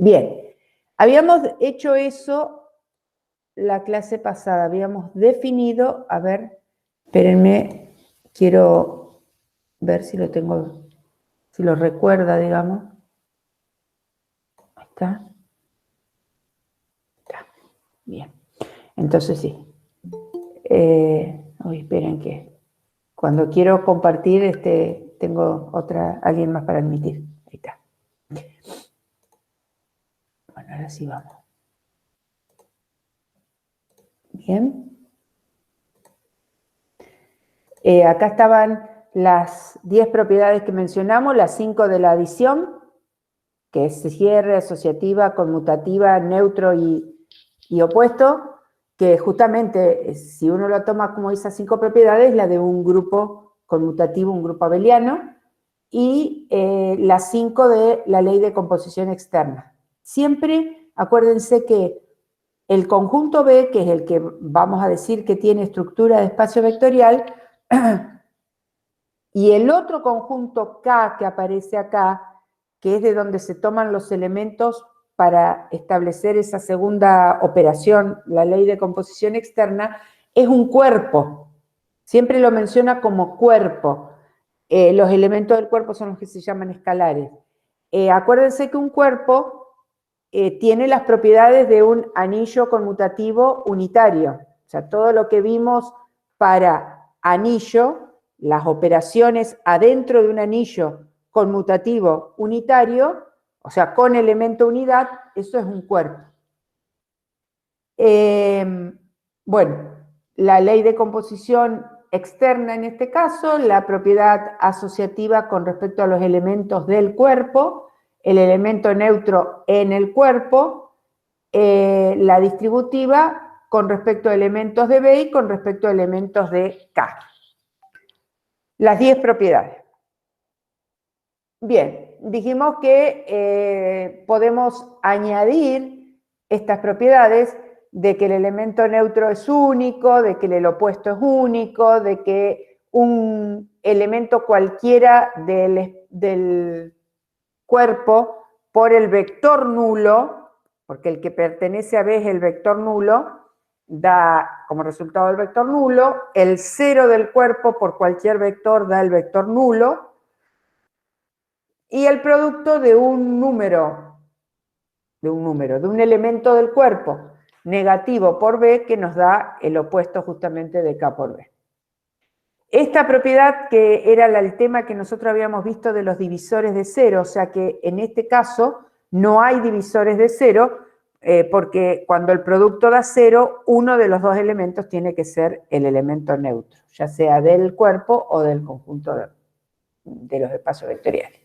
Bien, habíamos hecho eso la clase pasada, habíamos definido, a ver, espérenme, quiero ver si lo tengo, si lo recuerda, digamos. Ahí está. Está. Bien. Entonces sí. Esperen que cuando quiero compartir, tengo alguien más para admitir. Ahí está. Bueno, ahora sí vamos. Bien. Acá estaban las 10 propiedades que mencionamos, las 5 de la adición, que es cierre, asociativa, conmutativa, neutro y opuesto, que justamente, si uno lo toma como esas 5 propiedades, la de un grupo conmutativo, un grupo abeliano, y las 5 de la ley de composición externa. Siempre acuérdense que el conjunto B, que es el que vamos a decir que tiene estructura de espacio vectorial, y el otro conjunto K que aparece acá, que es de donde se toman los elementos para establecer esa segunda operación, la ley de composición externa, es un cuerpo. Siempre lo menciona como cuerpo. Los elementos del cuerpo son los que se llaman escalares. Acuérdense que un cuerpo tiene las propiedades de un anillo conmutativo unitario. O sea, todo lo que vimos para anillo, las operaciones adentro de un anillo conmutativo unitario, o sea, con elemento unidad, eso es un cuerpo. Bueno, la ley de composición externa en este caso, la propiedad asociativa con respecto a los elementos del cuerpo, el elemento neutro en el cuerpo, la distributiva con respecto a elementos de B y con respecto a elementos de K. Las 10 propiedades. Bien, dijimos que podemos añadir estas propiedades de que el elemento neutro es único, de que el opuesto es único, de que un elemento cualquiera del cuerpo por el vector nulo, porque el que pertenece a B es el vector nulo, da como resultado el vector nulo, el cero del cuerpo por cualquier vector da el vector nulo, y el producto de un número, de un elemento del cuerpo negativo por B que nos da el opuesto justamente de K por B. Esta propiedad que era el tema que nosotros habíamos visto de los divisores de cero, o sea que en este caso no hay divisores de cero, porque cuando el producto da cero, uno de los dos elementos tiene que ser el elemento neutro, ya sea del cuerpo o del conjunto de los espacios vectoriales.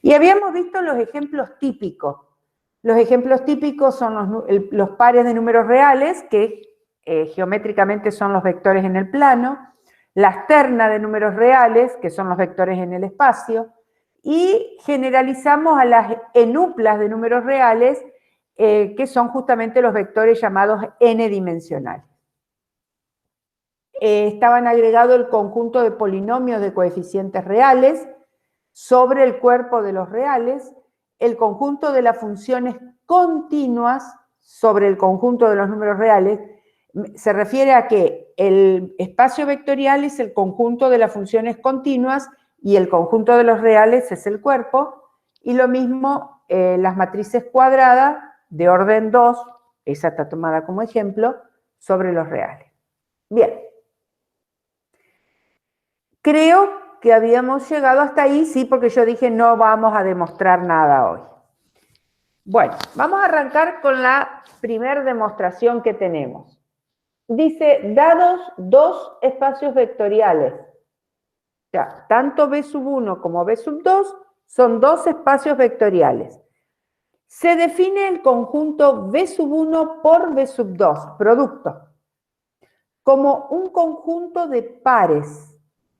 Y habíamos visto los ejemplos típicos. Los ejemplos típicos son los pares de números reales, que geométricamente son los vectores en el plano, las ternas de números reales, que son los vectores en el espacio, y generalizamos a las enuplas de números reales, que son justamente los vectores llamados n-dimensionales. Estaban agregados el conjunto de polinomios de coeficientes reales sobre el cuerpo de los reales, el conjunto de las funciones continuas sobre el conjunto de los números reales. Se refiere a que el espacio vectorial es el conjunto de las funciones continuas y el conjunto de los reales es el cuerpo, y lo mismo las matrices cuadradas de orden 2, esa está tomada como ejemplo, sobre los reales. Bien. Creo que habíamos llegado hasta ahí, sí, porque yo dije no vamos a demostrar nada hoy. Bueno, vamos a arrancar con la primera demostración que tenemos. Dice, dados dos espacios vectoriales, o sea, tanto B sub 1 como B sub 2 son dos espacios vectoriales. Se define el conjunto B sub 1 por B sub 2, producto, como un conjunto de pares,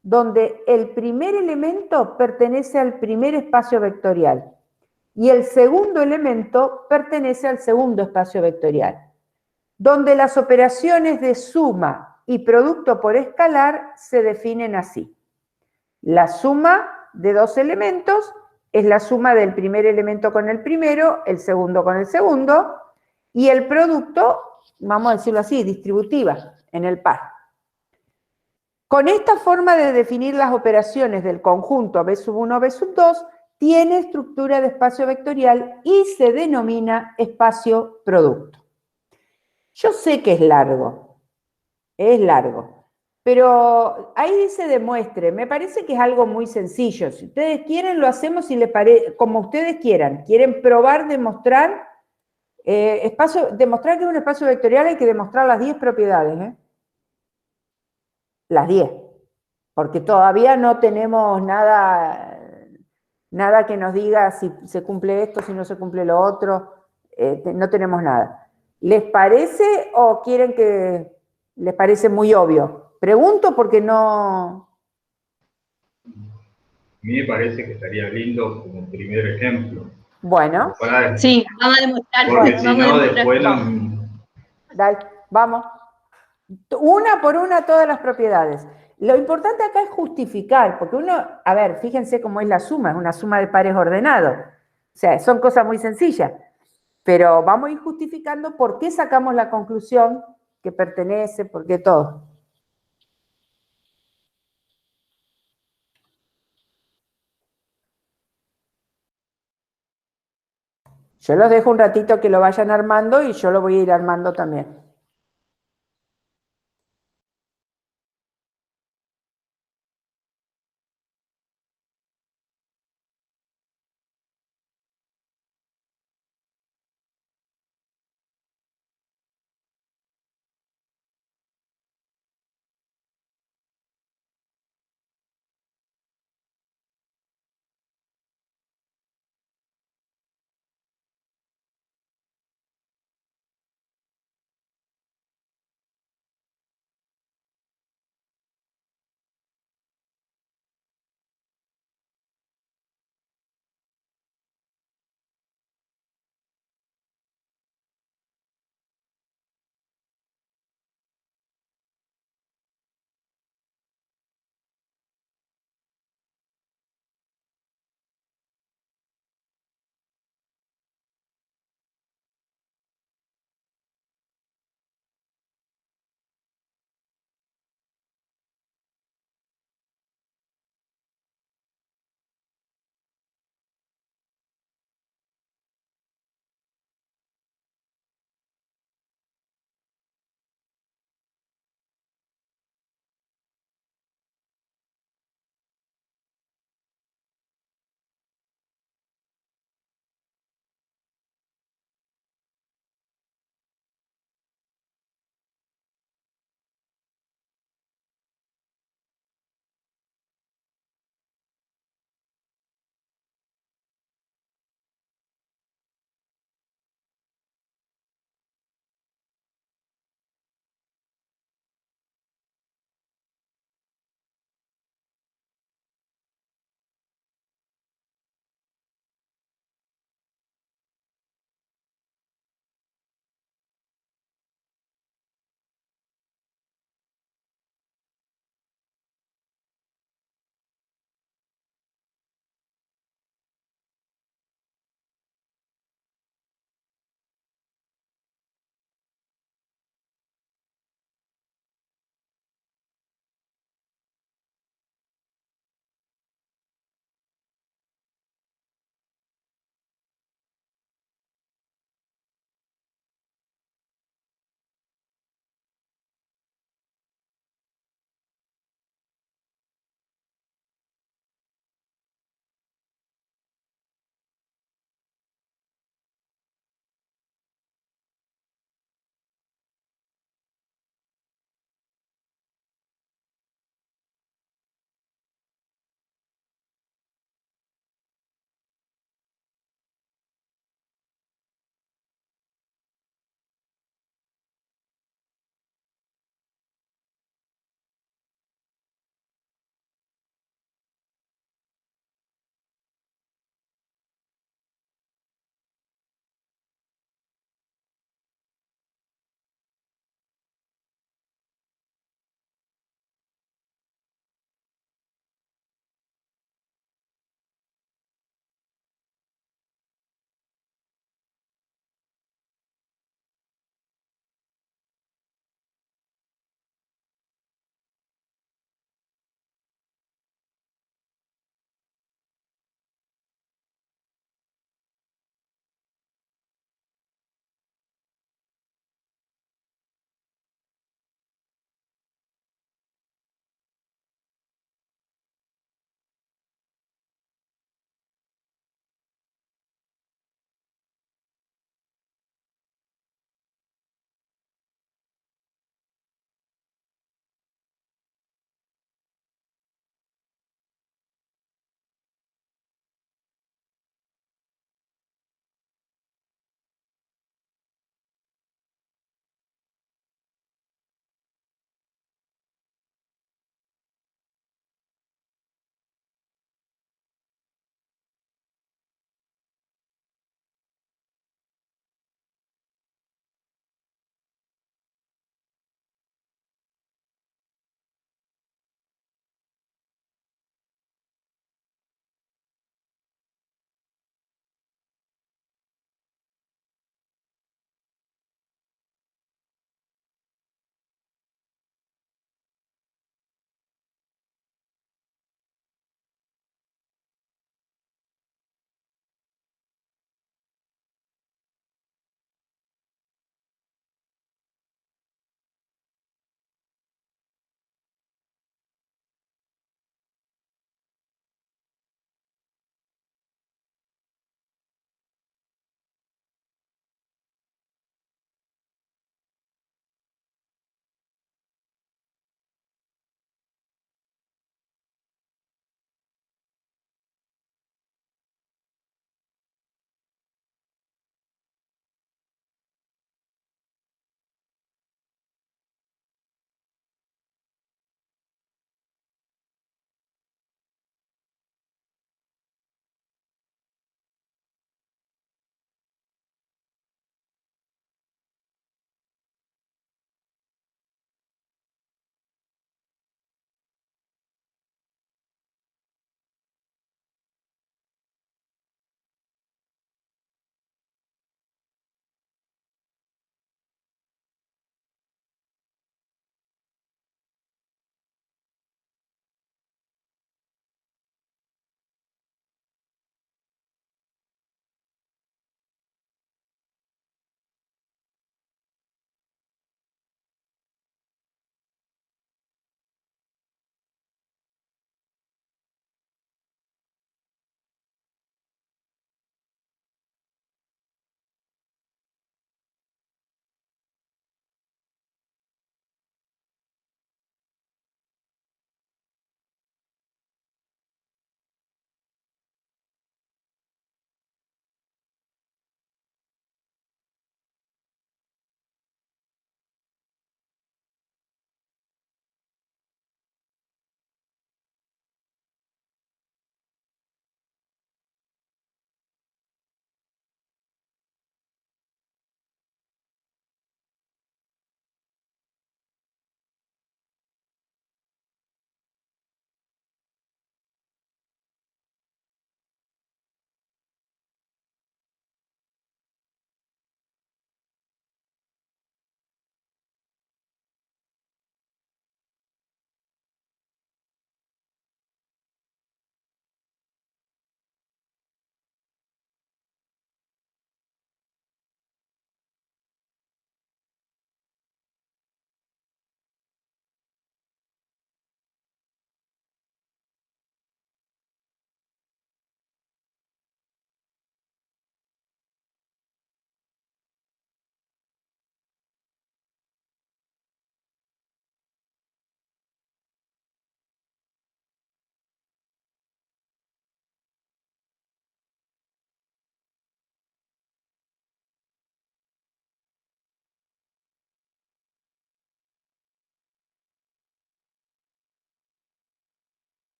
donde el primer elemento pertenece al primer espacio vectorial y el segundo elemento pertenece al segundo espacio vectorial, donde las operaciones de suma y producto por escalar se definen así. La suma de dos elementos es la suma del primer elemento con el primero, el segundo con el segundo, y el producto, vamos a decirlo así, distributiva, en el par. Con esta forma de definir las operaciones del conjunto B sub 1, B sub 2, tiene estructura de espacio vectorial y se denomina espacio producto. Yo sé que es largo, pero ahí dice demuestre, me parece que es algo muy sencillo. Si ustedes quieren, lo hacemos como ustedes quieran. Quieren probar, demostrar, demostrar que es un espacio vectorial, hay que demostrar las 10 propiedades, ¿eh? Las 10, porque todavía no tenemos nada que nos diga si se cumple esto, si no se cumple lo otro, no tenemos nada. ¿Les parece o quieren que les parece muy obvio? Pregunto porque no... A mí me parece que estaría lindo como primer ejemplo. Bueno. Sí, vamos a demostrar. Porque si no, después no... Dale, vamos. Una por una todas las propiedades. Lo importante acá es justificar, porque uno, a ver, fíjense cómo es una suma de pares ordenados. O sea, son cosas muy sencillas, pero vamos a ir justificando por qué sacamos la conclusión que pertenece, por qué todo. Yo los dejo un ratito que lo vayan armando y yo lo voy a ir armando también.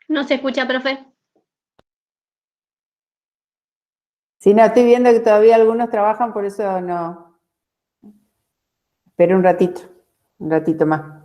No se escucha, profe. Sí, no, estoy viendo que todavía algunos trabajan, por eso no. Espera un ratito más.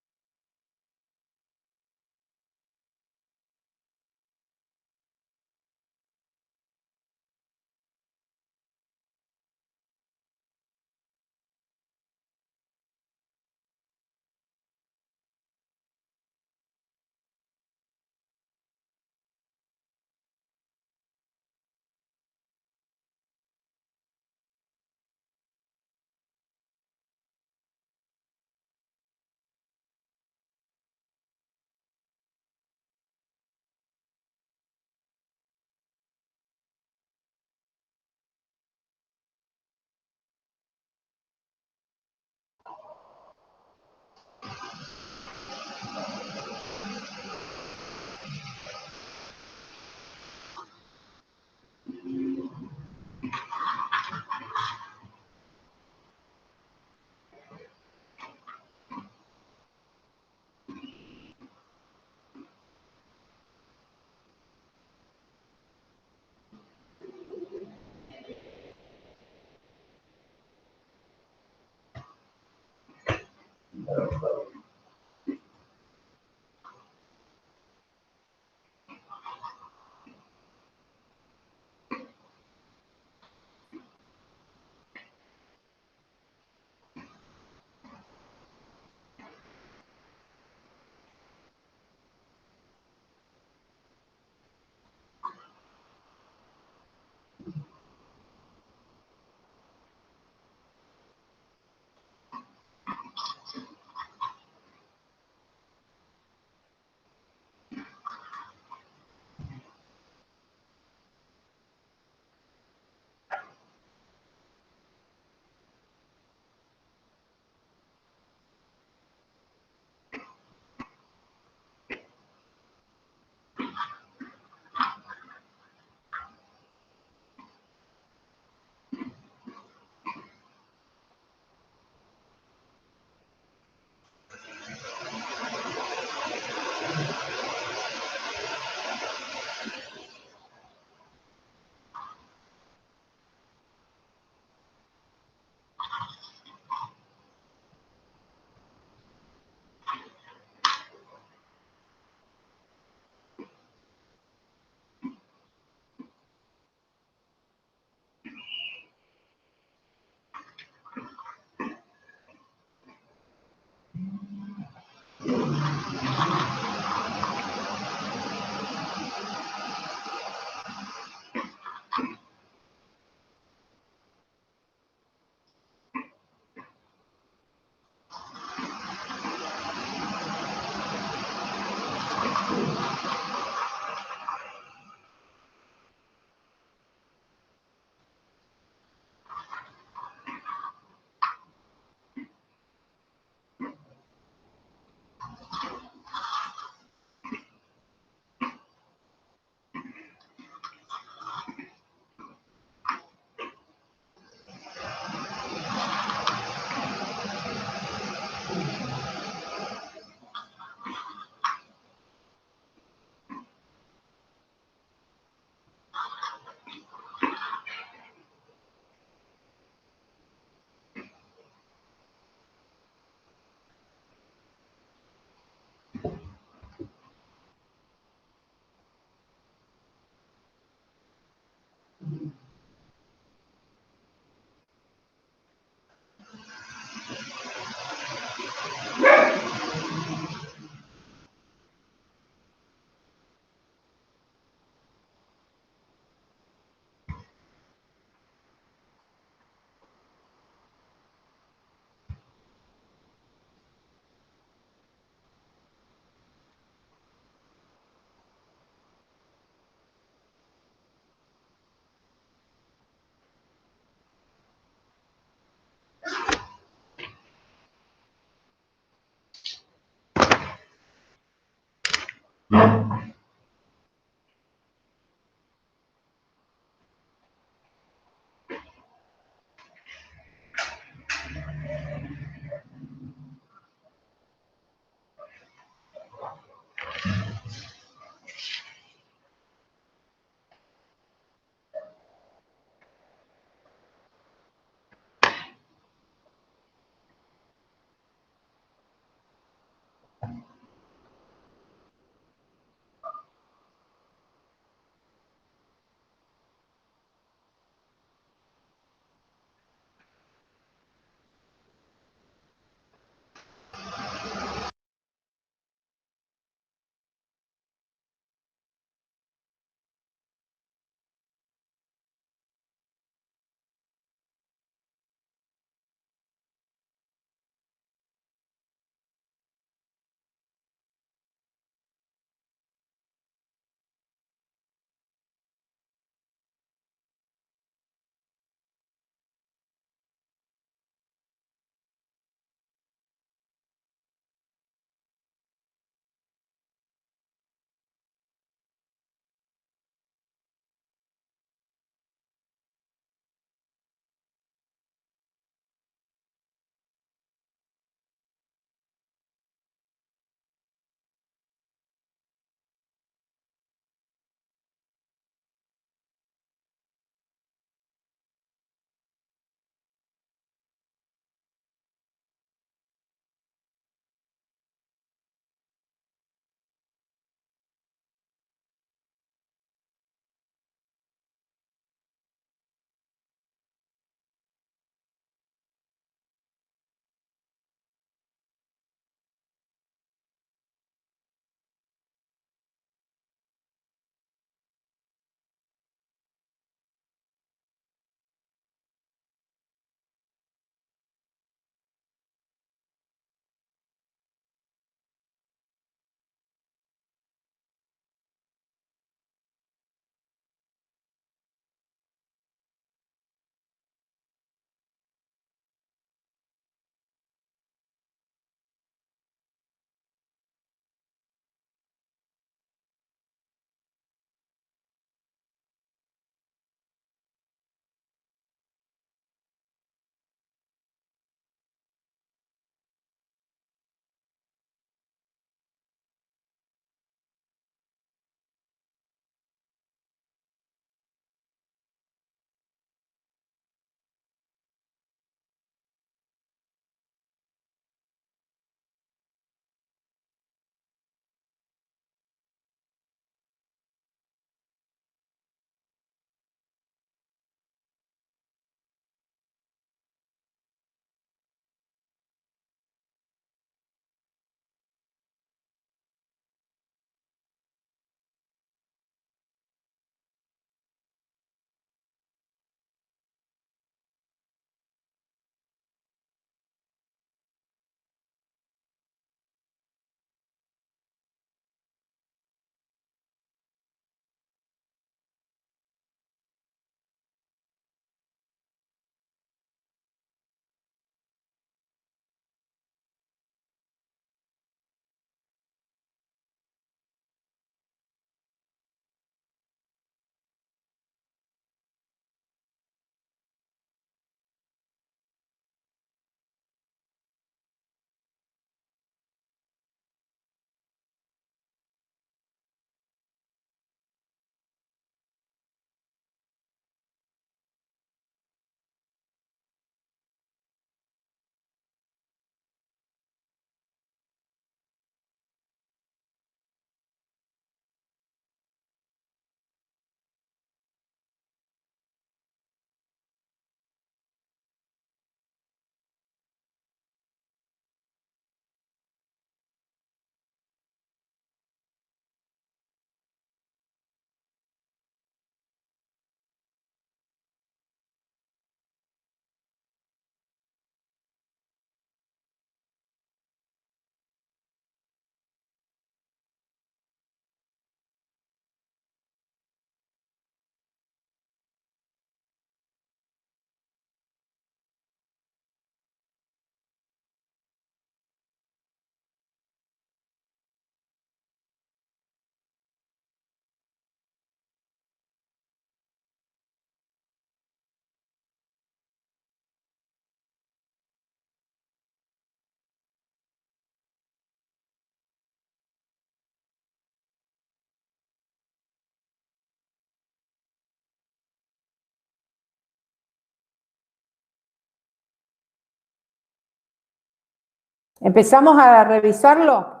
¿Empezamos a revisarlo?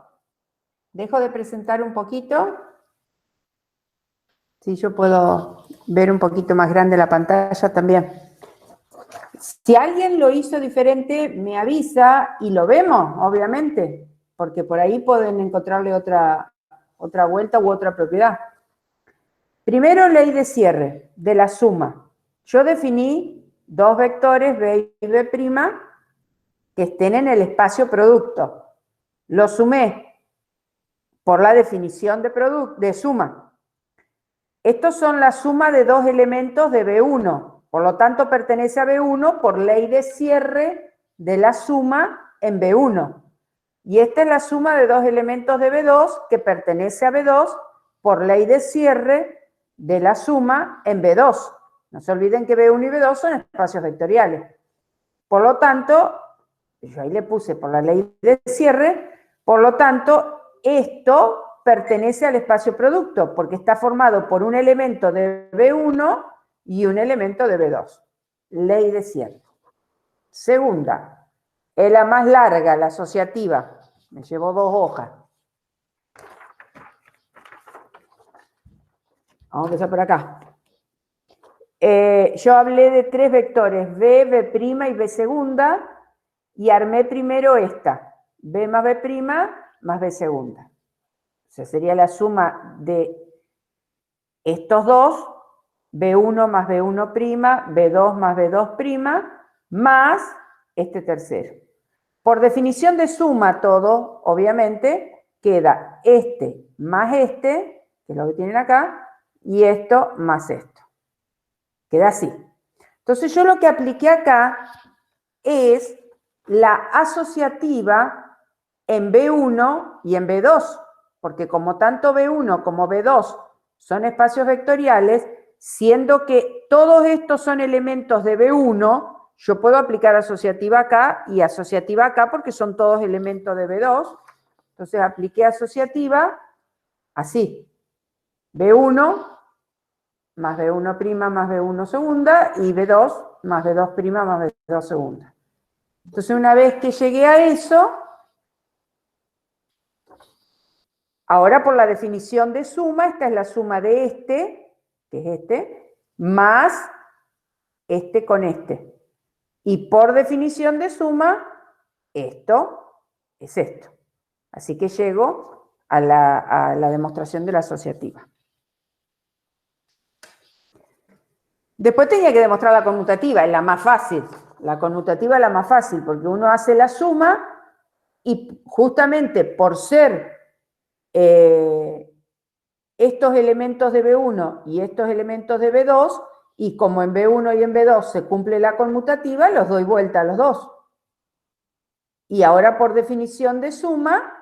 Dejo de presentar un poquito. Si yo puedo ver un poquito más grande la pantalla también. Si alguien lo hizo diferente, me avisa y lo vemos, obviamente, porque por ahí pueden encontrarle otra vuelta u otra propiedad. Primero, ley de cierre, de la suma. Yo definí dos vectores, B y B', que estén en el espacio producto. Lo sumé por la definición de suma. Estos son la suma de dos elementos de B1, por lo tanto pertenece a B1 por ley de cierre de la suma en B1. Y esta es la suma de dos elementos de B2 que pertenece a B2 por ley de cierre de la suma en B2. No se olviden que B1 y B2 son espacios vectoriales. Por lo tanto, yo ahí le puse por la ley de cierre, por lo tanto, esto pertenece al espacio producto, porque está formado por un elemento de B1 y un elemento de B2. Ley de cierre. Segunda, es la más larga, la asociativa. Me llevó 2 hojas. Vamos a empezar por acá. Yo hablé de 3 vectores, B, B' y B segunda, y armé primero esta, B más B' más B segunda. O sea, sería la suma de estos dos, B1 más B1', B2 más B2', más este tercero. Por definición de suma todo, obviamente, queda este más este, que es lo que tienen acá, y esto más esto. Queda así. Entonces yo lo que apliqué acá es la asociativa en B1 y en B2, porque como tanto B1 como B2 son espacios vectoriales, siendo que todos estos son elementos de B1, yo puedo aplicar asociativa acá y asociativa acá porque son todos elementos de B2. Entonces apliqué asociativa así. B1 más B1' más B1 segunda y B2 más B2' más B2 segunda. Entonces una vez que llegué a eso, ahora por la definición de suma, esta es la suma de este, que es este, más este con este. Y por definición de suma, esto es esto. Así que llego a la demostración de la asociativa. Después tenía que demostrar la conmutativa, es la más fácil. La conmutativa es la más fácil, porque uno hace la suma y justamente por ser estos elementos de B1 y estos elementos de B2, y como en B1 y en B2 se cumple la conmutativa, los doy vuelta a los dos. Y ahora por definición de suma,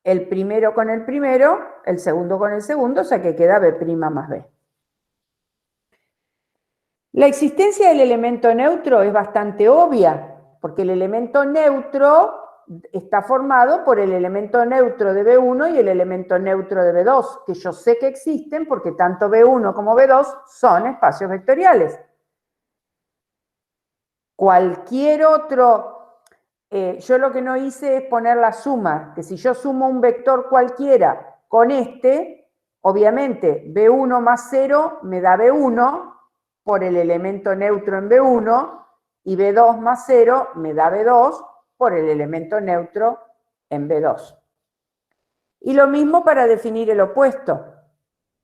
el primero con el primero, el segundo con el segundo, o sea que queda B' más B. La existencia del elemento neutro es bastante obvia, porque el elemento neutro está formado por el elemento neutro de B1 y el elemento neutro de B2, que yo sé que existen porque tanto B1 como B2 son espacios vectoriales. Cualquier otro, yo lo que no hice es poner la suma, que si yo sumo un vector cualquiera con este, obviamente B1 más 0 me da B1 por el elemento neutro en B1 y B2 más 0 me da B2 por el elemento neutro en B2. Y lo mismo para definir el opuesto.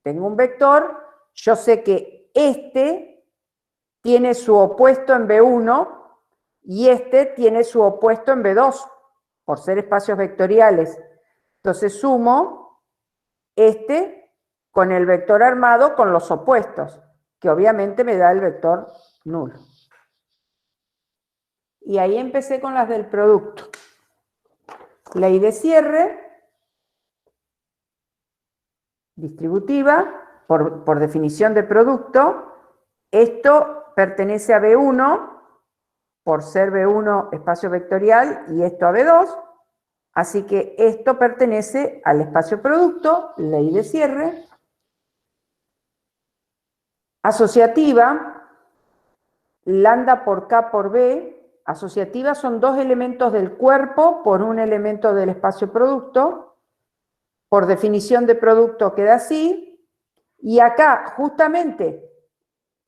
Tengo un vector, yo sé que este tiene su opuesto en B1 y este tiene su opuesto en B2, por ser espacios vectoriales. Entonces sumo este con el vector armado con los opuestos, que obviamente me da el vector nulo. Y ahí empecé con las del producto. Ley de cierre, distributiva, por definición de producto. Esto pertenece a B1, por ser B1 espacio vectorial, y esto a B2. Así que esto pertenece al espacio producto, ley de cierre. Asociativa, lambda por K por B, asociativa son dos elementos del cuerpo por un elemento del espacio producto. Por definición de producto queda así. Y acá, justamente,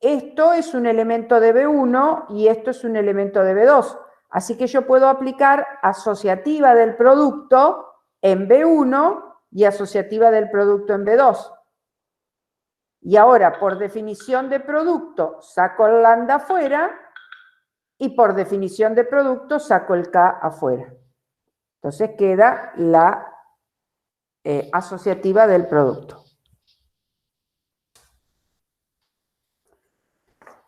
esto es un elemento de B1 y esto es un elemento de B2. Así que yo puedo aplicar asociativa del producto en B1 y asociativa del producto en B2. Y ahora, por definición de producto, saco el lambda afuera y por definición de producto saco el K afuera. Entonces queda la asociativa del producto.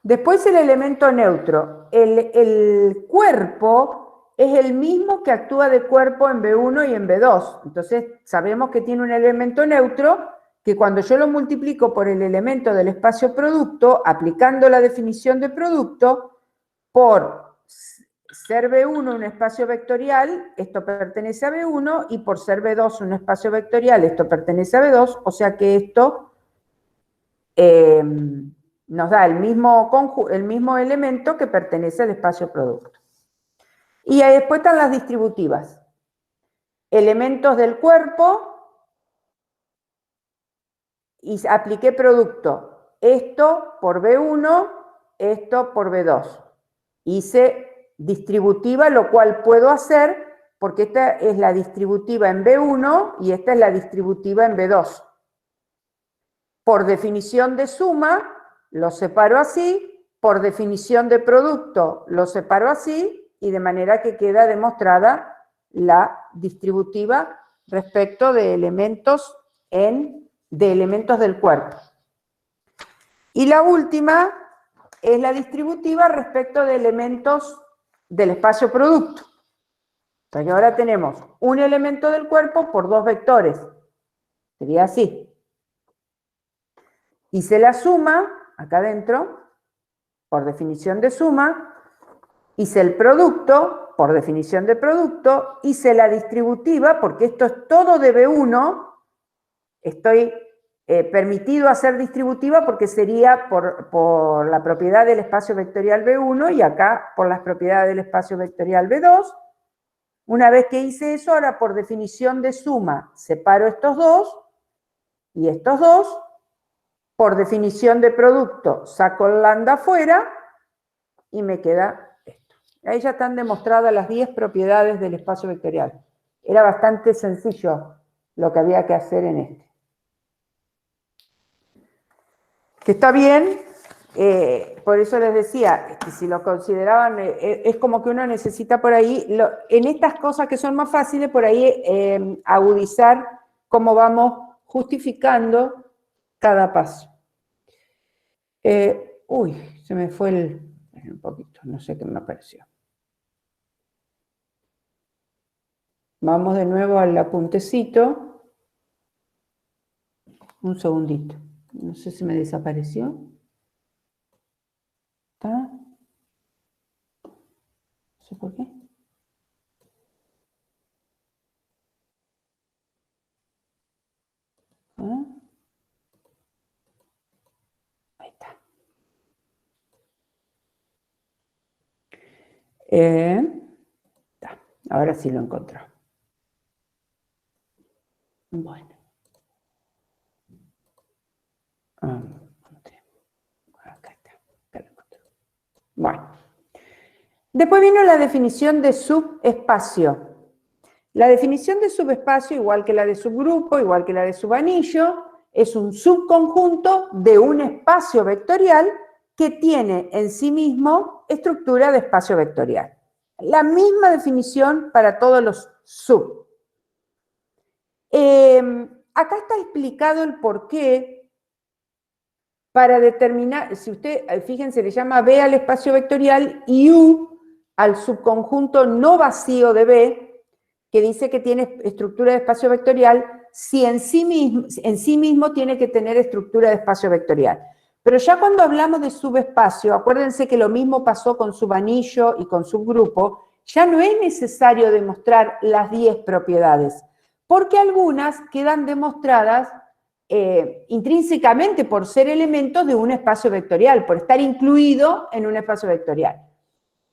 Después el elemento neutro. El cuerpo es el mismo que actúa de cuerpo en B1 y en B2. Entonces sabemos que tiene un elemento neutro que cuando yo lo multiplico por el elemento del espacio producto, aplicando la definición de producto, por ser B1 un espacio vectorial, esto pertenece a B1, y por ser B2 un espacio vectorial, esto pertenece a B2, o sea que esto nos da el mismo elemento que pertenece al espacio producto. Y ahí después están las distributivas. Elementos del cuerpo, y apliqué producto. Esto por B1, esto por B2. Hice distributiva, lo cual puedo hacer porque esta es la distributiva en B1 y esta es la distributiva en B2. Por definición de suma, lo separo así, por definición de producto, lo separo así, y de manera que queda demostrada la distributiva respecto de elementos del cuerpo. Y la última es la distributiva respecto de elementos del espacio producto. Entonces ahora tenemos un elemento del cuerpo por dos vectores. Sería así. Hice la suma, acá adentro, por definición de suma. Hice el producto, por definición de producto. Hice la distributiva, porque esto es todo de B1. Estoy permitido hacer distributiva porque sería por la propiedad del espacio vectorial B1 y acá por las propiedades del espacio vectorial B2. Una vez que hice eso, ahora por definición de suma separo estos dos y estos dos. Por definición de producto saco el lambda afuera y me queda esto. Ahí ya están demostradas las 10 propiedades del espacio vectorial. Era bastante sencillo lo que había que hacer en este. Que está bien, por eso les decía, que si lo consideraban, es como que uno necesita por ahí, en estas cosas que son más fáciles, por ahí agudizar cómo vamos justificando cada paso. Se me fue un poquito, no sé qué me apareció. Vamos de nuevo al apuntecito. Un segundito. No sé si me desapareció. ¿Está? No sé por qué. ¿Ah? Ahí está. Ahora sí lo encontró. Bueno. Acá está. Acá lo encontré. Bueno. Después vino la definición de subespacio. La definición de subespacio, igual que la de subgrupo, igual que la de subanillo, es un subconjunto de un espacio vectorial que tiene en sí mismo estructura de espacio vectorial. La misma definición para todos los sub. Acá está explicado el porqué para determinar, si usted, fíjense, le llama B al espacio vectorial y U al subconjunto no vacío de B, que dice que tiene estructura de espacio vectorial, si en sí mismo tiene que tener estructura de espacio vectorial. Pero ya cuando hablamos de subespacio, acuérdense que lo mismo pasó con subanillo y con subgrupo, ya no es necesario demostrar las 10 propiedades, porque algunas quedan demostradas intrínsecamente por ser elementos de un espacio vectorial, por estar incluido en un espacio vectorial.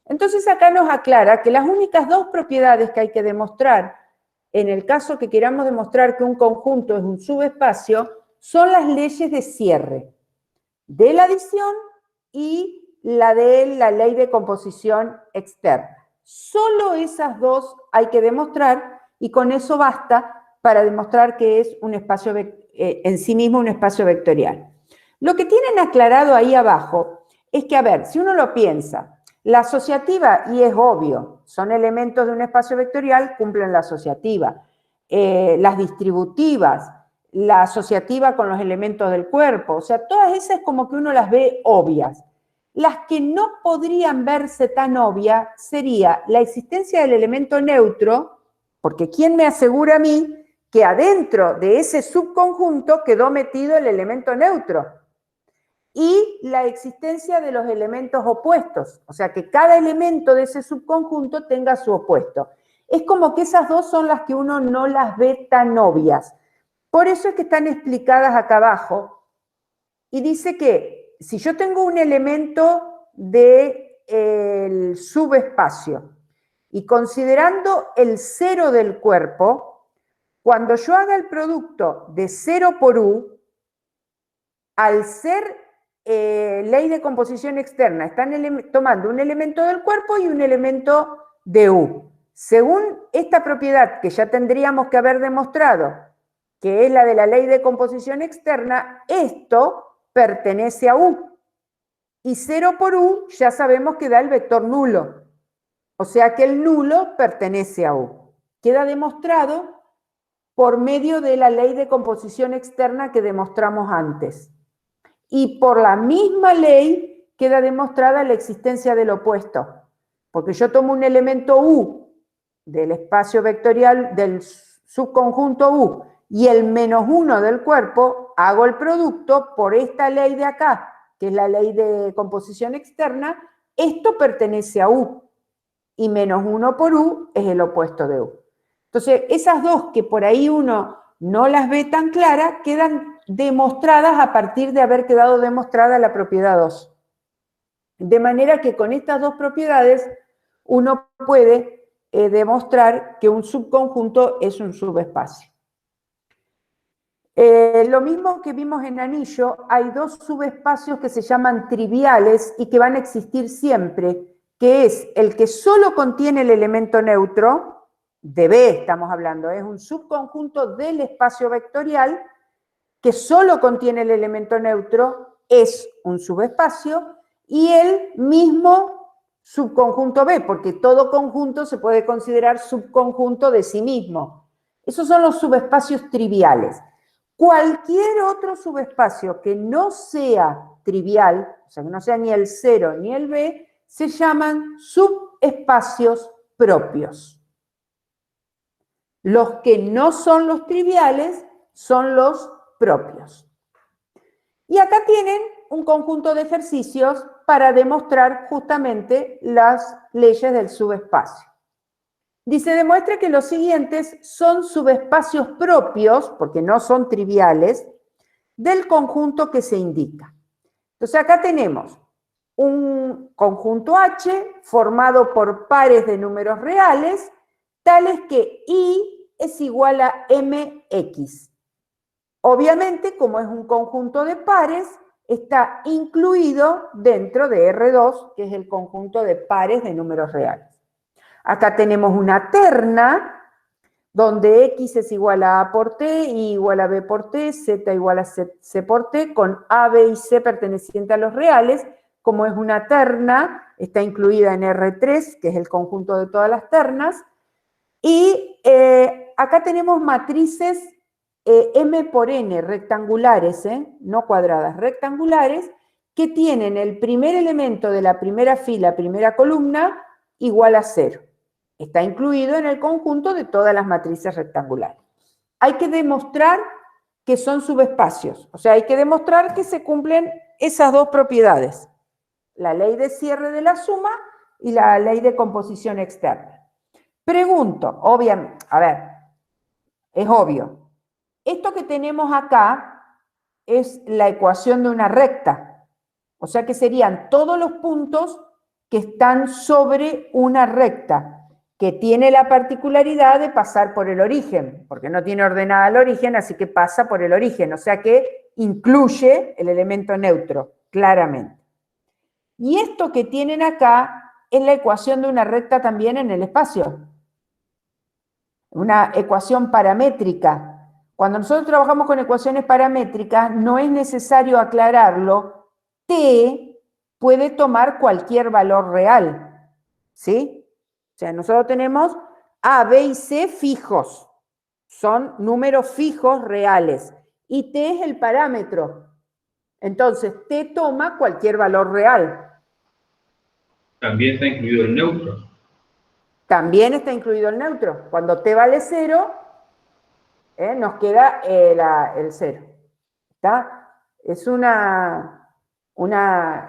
Entonces acá nos aclara que las únicas dos propiedades que hay que demostrar en el caso que queramos demostrar que un conjunto es un subespacio son las leyes de cierre, de la adición y la de la ley de composición externa. Solo esas dos hay que demostrar y con eso basta para demostrar que es un espacio en sí mismo un espacio vectorial. Lo que tienen aclarado ahí abajo es que, a ver, si uno lo piensa, la asociativa, y es obvio, son elementos de un espacio vectorial, cumplen la asociativa. Las distributivas, la asociativa con los elementos del cuerpo, o sea, todas esas como que uno las ve obvias. Las que no podrían verse tan obvias sería la existencia del elemento neutro, porque ¿quién me asegura a mí que adentro de ese subconjunto quedó metido el elemento neutro? Y la existencia de los elementos opuestos, o sea, que cada elemento de ese subconjunto tenga su opuesto. Es como que esas dos son las que uno no las ve tan obvias. Por eso es que están explicadas acá abajo. Y dice que si yo tengo un elemento del subespacio y considerando el cero del cuerpo, cuando yo haga el producto de 0 por U, al ser ley de composición externa, están tomando un elemento del cuerpo y un elemento de U. Según esta propiedad que ya tendríamos que haber demostrado, que es la de la ley de composición externa, esto pertenece a U. Y 0 por U ya sabemos que da el vector nulo. O sea que el nulo pertenece a U. Queda demostrado por medio de la ley de composición externa que demostramos antes. Y por la misma ley queda demostrada la existencia del opuesto. Porque yo tomo un elemento U del espacio vectorial del subconjunto U y el -1 del cuerpo, hago el producto por esta ley de acá, que es la ley de composición externa, esto pertenece a U. Y -1 por U es el opuesto de U. Entonces, esas dos que por ahí uno no las ve tan claras, quedan demostradas a partir de haber quedado demostrada la propiedad 2. De manera que con estas dos propiedades uno puede demostrar que un subconjunto es un subespacio. Lo mismo que vimos en anillo, hay dos subespacios que se llaman triviales y que van a existir siempre, que es el que solo contiene el elemento neutro, de B estamos hablando, es un subconjunto del espacio vectorial que solo contiene el elemento neutro, es un subespacio, y el mismo subconjunto B, porque todo conjunto se puede considerar subconjunto de sí mismo. Esos son los subespacios triviales. Cualquier otro subespacio que no sea trivial, o sea, que no sea ni el 0 ni el B, se llaman subespacios propios. Los que no son los triviales son los propios. Y acá tienen un conjunto de ejercicios para demostrar justamente las leyes del subespacio. Dice, demuestre que los siguientes son subespacios propios, porque no son triviales, del conjunto que se indica. Entonces acá tenemos un conjunto H formado por pares de números reales, tales que I es igual a MX. Obviamente, como es un conjunto de pares, está incluido dentro de R2, que es el conjunto de pares de números reales. Acá tenemos una terna, donde X es igual a A por T, Y igual a B por T, Z igual a C por T, con A, B y C pertenecientes a los reales. Como es una terna, está incluida en R3, que es el conjunto de todas las ternas. Y acá tenemos matrices M por N, rectangulares, no cuadradas, rectangulares, que tienen el primer elemento de la primera fila, primera columna, igual a 0. Está incluido en el conjunto de todas las matrices rectangulares. Hay que demostrar que son subespacios, o sea, hay que demostrar que se cumplen esas dos propiedades, la ley de cierre de la suma y la ley de composición externa. Pregunto, obviamente, a ver, es obvio. Esto que tenemos acá es la ecuación de una recta. O sea que serían todos los puntos que están sobre una recta, que tiene la particularidad de pasar por el origen, porque no tiene ordenada el origen, así que pasa por el origen, o sea que incluye el elemento neutro, claramente. Y esto que tienen acá es la ecuación de una recta también en el espacio. Una ecuación paramétrica. Cuando nosotros trabajamos con ecuaciones paramétricas, no es necesario aclararlo. T puede tomar cualquier valor real. ¿Sí? O sea, nosotros tenemos A, B y C fijos. Son números fijos reales. Y T es el parámetro. Entonces, T toma cualquier valor real. También está incluido el neutro. También está incluido el neutro. Cuando T vale 0, nos queda el 0. ¿Está? Es una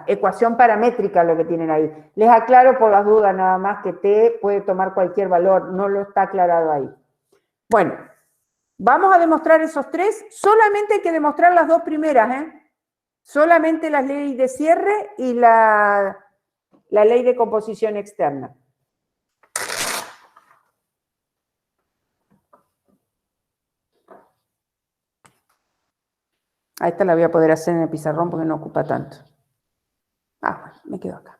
ecuación paramétrica lo que tienen ahí. Les aclaro por las dudas nada más que T puede tomar cualquier valor, no lo está aclarado ahí. Bueno, vamos a demostrar esos tres. Solamente hay que demostrar las dos primeras, solamente la ley de cierre y la ley de composición externa. A esta la voy a poder hacer en el pizarrón porque no ocupa tanto. Ah, bueno, me quedo acá.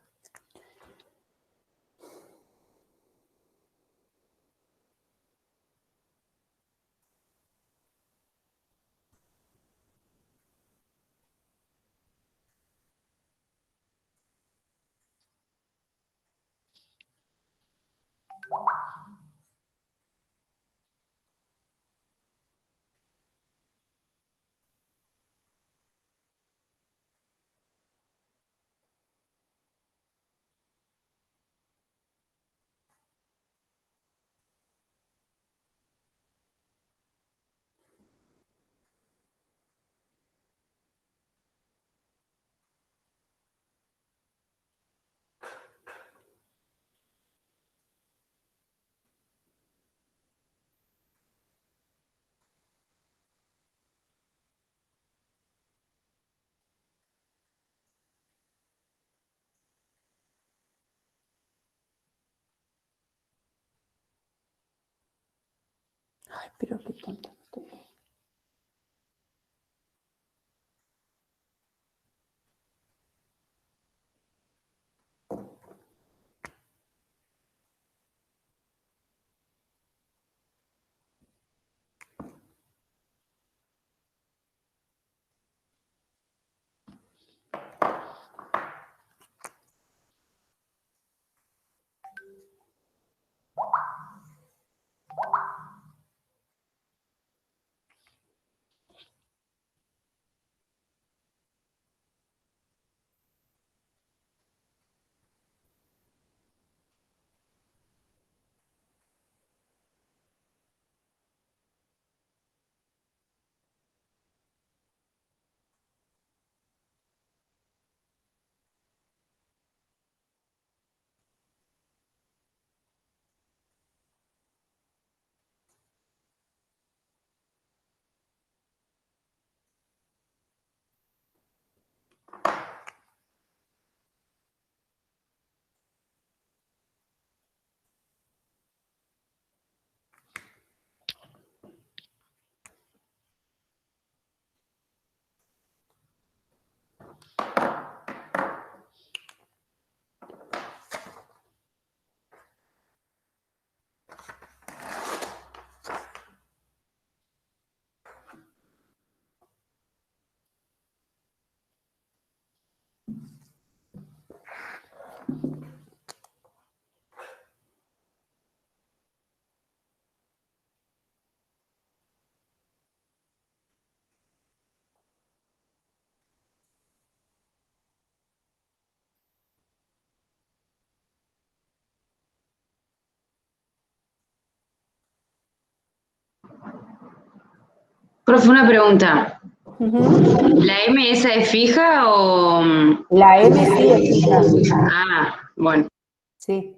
Ay, pero qué tonta estoy. Profe, una pregunta. Uh-huh. ¿La M esa es fija o...? La M sí es fija. Ah, bueno. Sí.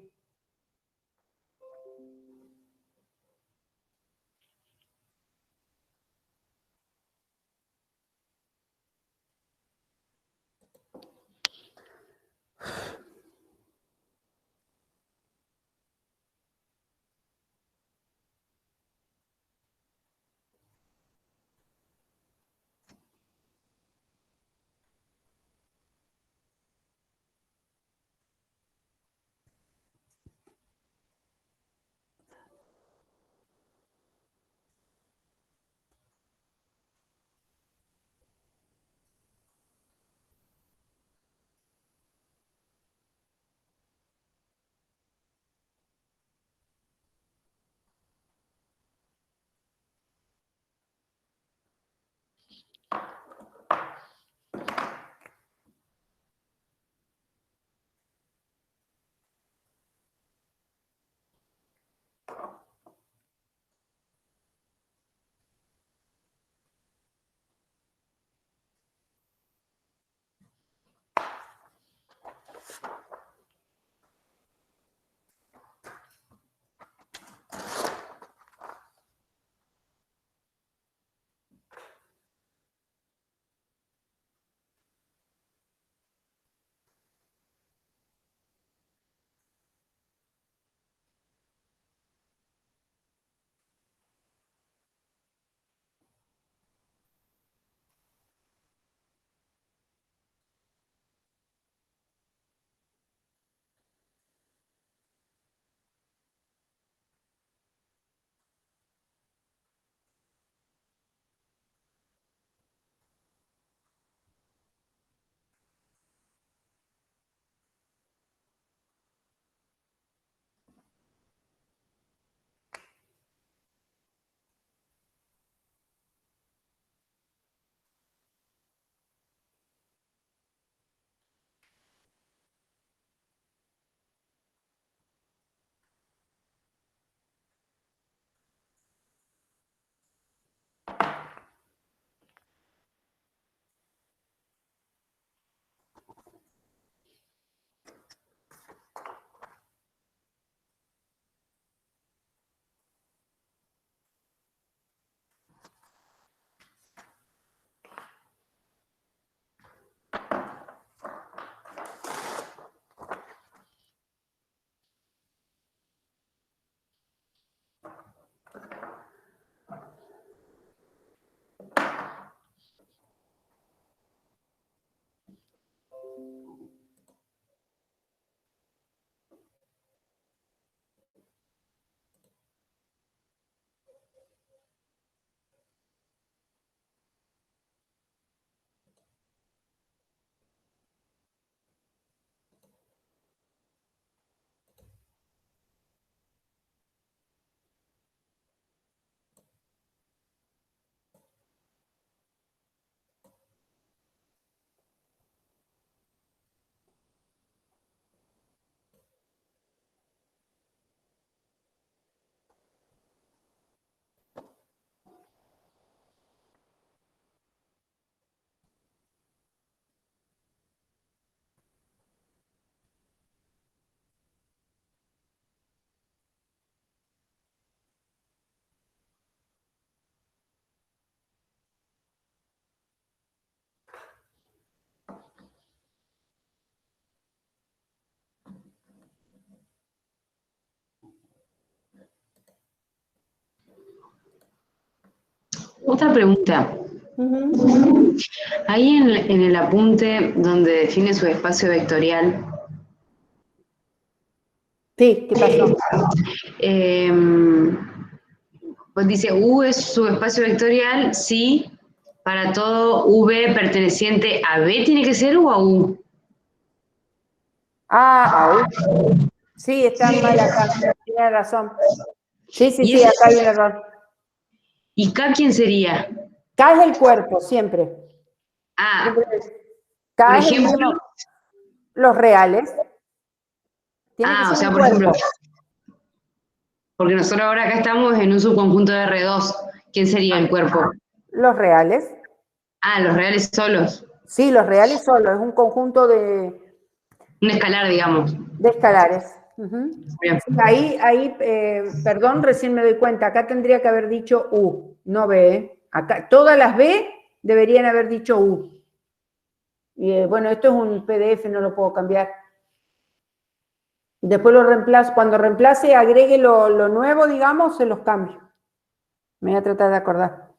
Otra pregunta. Ujú. Ahí en el apunte donde define su espacio vectorial, Sí, ¿qué pasó? pues dice U es su espacio vectorial si para todo V perteneciente a B tiene que ser o a U. Ah, sí, está mal acá. Tiene razón. Sí, sí, ¿Y, sí, acá hay un error. ¿Y K quién sería? K es el cuerpo, siempre. Ah, Siempre. por K es el ejemplo, mismo. Los reales. Tiene que o ser sea, un por ejemplo, cuerpo. porque nosotros ahora acá estamos en un subconjunto de R2. ¿Quién sería el cuerpo? Los reales. Los reales solos. Sí, los reales solo. Es un conjunto Un escalar, digamos. de escalares. Ujú. Bien. Sí, ahí, perdón, recién me doy cuenta. Acá tendría que haber dicho U, no B. Acá, todas las B deberían haber dicho U. Y bueno, esto es un PDF, no lo puedo cambiar. Después lo reemplazo, cuando reemplace, agregue lo nuevo, digamos, se los cambio. Me voy a tratar de acordar.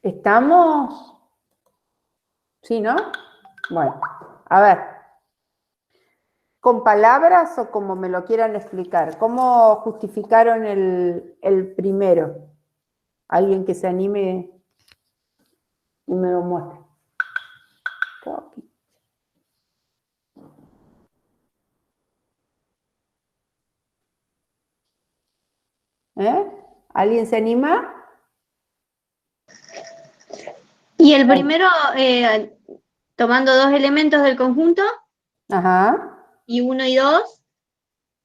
¿Estamos? ¿Sí, no? Bueno, a ver. ¿Con palabras o como me lo quieran explicar? ¿Cómo justificaron el primero? Alguien que se anime y me lo muestre. ¿Alguien se anima? Y el primero, tomando dos elementos del conjunto, Ajá, y 1 y 2,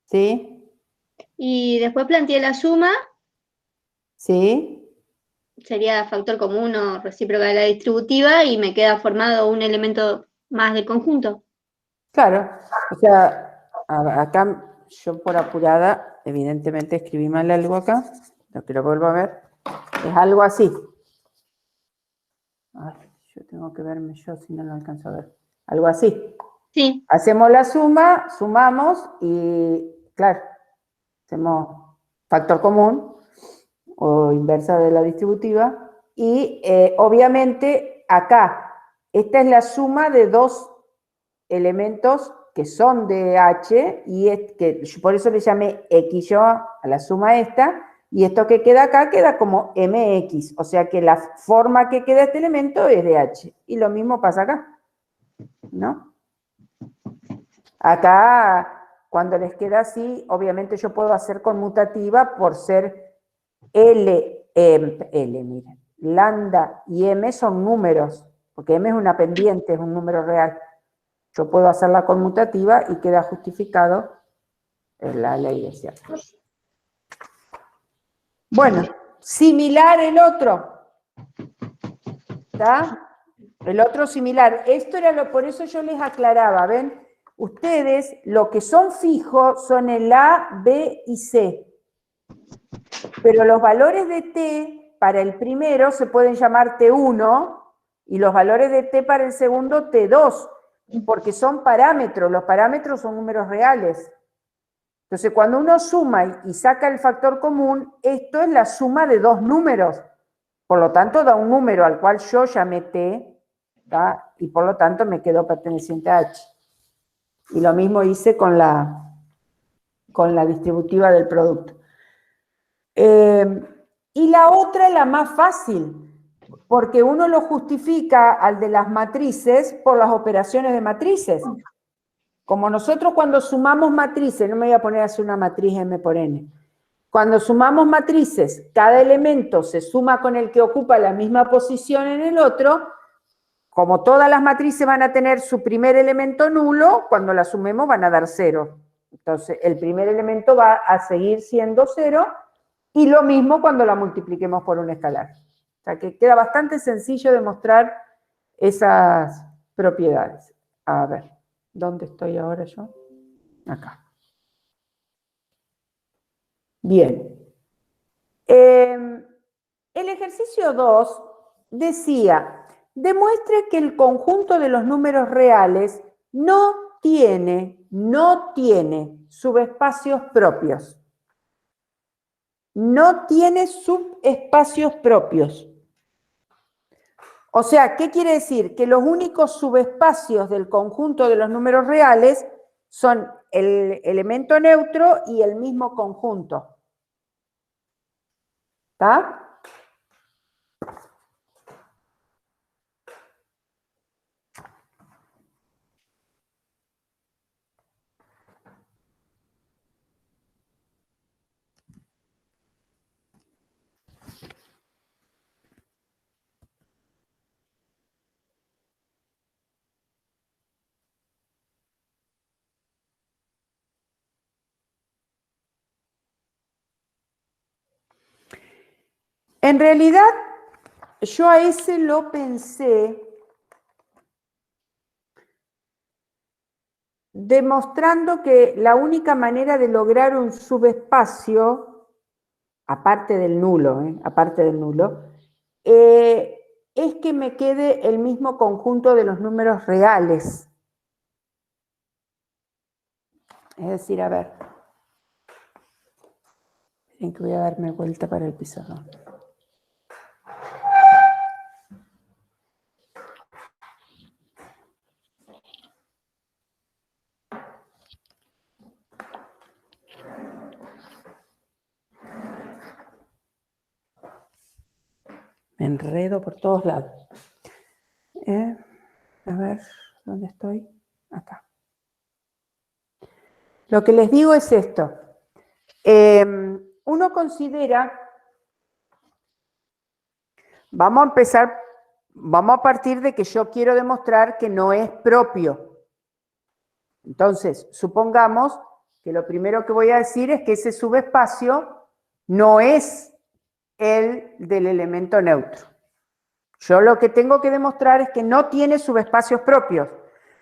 sí, y después planteé la suma, sí, sería factor común o recíproca de la distributiva, y me queda formado un elemento más del conjunto. claro. O sea, acá yo por apurada, evidentemente escribí mal algo acá, lo que lo vuelvo a ver, es algo así. Ay, yo tengo que verme yo si no lo alcanzo a ver. Algo así. Sí. Hacemos la suma, sumamos y, claro, hacemos factor común o inversa de la distributiva y obviamente acá, esta es la suma de dos elementos que son de H y es que por eso le llamé X yo a la suma esta y esto que queda acá queda como MX, o sea que la forma que queda este elemento es de H y lo mismo pasa acá, ¿no? Acá, cuando les queda así, obviamente yo puedo hacer conmutativa por ser miren, lambda y m son números, porque m es una pendiente, es un número real. Yo puedo hacer la conmutativa y queda justificado en la ley de ciertos. Bueno, similar el otro. ¿Está? El otro similar. Esto era por eso yo les aclaraba, ¿ven? Ustedes, lo que son fijos son el A, B y C. Pero los valores de T para el primero se pueden llamar T1 y los valores de T para el segundo T2, porque son parámetros. Los parámetros son números reales. Entonces, cuando uno suma y saca el factor común, esto es la suma de dos números. Por lo tanto, da un número al cual yo llamé T, ¿tá? Y por lo tanto me quedó perteneciente a H. Y lo mismo hice con la distributiva del producto. Y la otra es la más fácil, porque uno lo justifica al de las matrices por las operaciones de matrices. Como nosotros cuando sumamos matrices, no me voy a poner a hacer una matriz M por N, cuando sumamos matrices, cada elemento se suma con el que ocupa la misma posición en el otro, como todas las matrices van a tener su primer elemento nulo, cuando la sumemos van a dar 0. Entonces, el primer elemento va a seguir siendo 0, y lo mismo cuando la multipliquemos por un escalar. O sea que queda bastante sencillo demostrar esas propiedades. A ver, ¿dónde estoy ahora yo? Acá. Bien. El ejercicio 2 decía, demuestre que el conjunto de los números reales no tiene subespacios propios. No tiene subespacios propios. O sea, ¿qué quiere decir? Que los únicos subespacios del conjunto de los números reales son el elemento neutro y el mismo conjunto. ¿Está? En realidad, yo a ese lo pensé demostrando que la única manera de lograr un subespacio, aparte del nulo, es que me quede el mismo conjunto de los números reales. Es decir, a ver, en que voy a darme vuelta para el pizarrón. Me enredo por todos lados. A ver, ¿dónde estoy? Acá. Lo que les digo es esto. Uno considera, vamos a partir de que yo quiero demostrar que no es propio. Entonces, supongamos que lo primero que voy a decir es que ese subespacio no es el del elemento neutro. Yo lo que tengo que demostrar es que no tiene subespacios propios.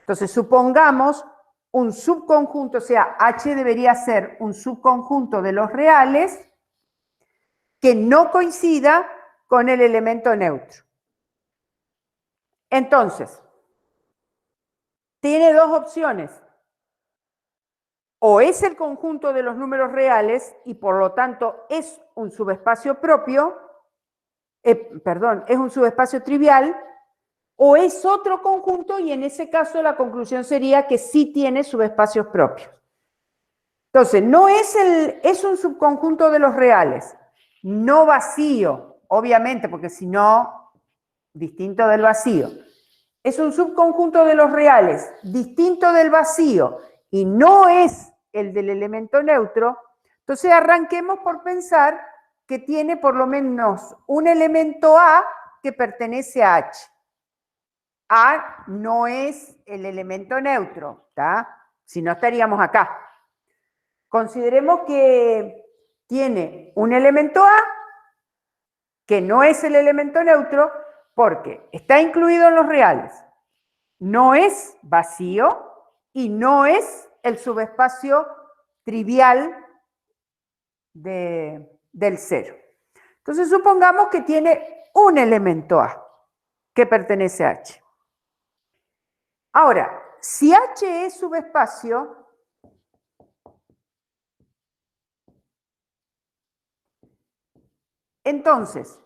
Entonces, supongamos un subconjunto, o sea, H debería ser un subconjunto de los reales que no coincida con el elemento neutro. Entonces, tiene dos opciones. O es el conjunto de los números reales y por lo tanto es un subespacio propio, es un subespacio trivial, o es otro conjunto y en ese caso la conclusión sería que sí tiene subespacios propios. Entonces, es un subconjunto de los reales, no vacío, obviamente, porque si no, distinto del vacío. Es un subconjunto de los reales, distinto del vacío, y no es el del elemento neutro. Entonces, arranquemos por pensar que tiene por lo menos un elemento A que pertenece a H. A no es el elemento neutro, ¿está? Si no estaríamos acá. Consideremos que tiene un elemento A que no es el elemento neutro porque está incluido en los reales, no es vacío y no es el subespacio trivial del cero. Entonces supongamos que tiene un elemento A que pertenece a H. Ahora, si H es subespacio, entonces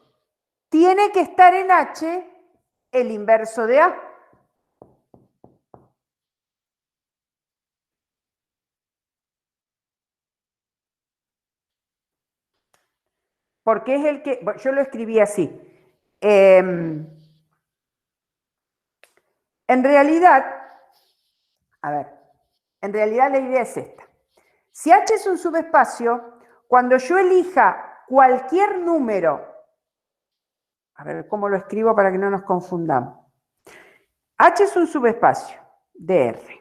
tiene que estar en H el inverso de A. Porque es el que, bueno, yo lo escribí así. En realidad la idea es esta. Si H es un subespacio, cuando yo elija cualquier número, a ver cómo lo escribo para que no nos confundamos. H es un subespacio de R.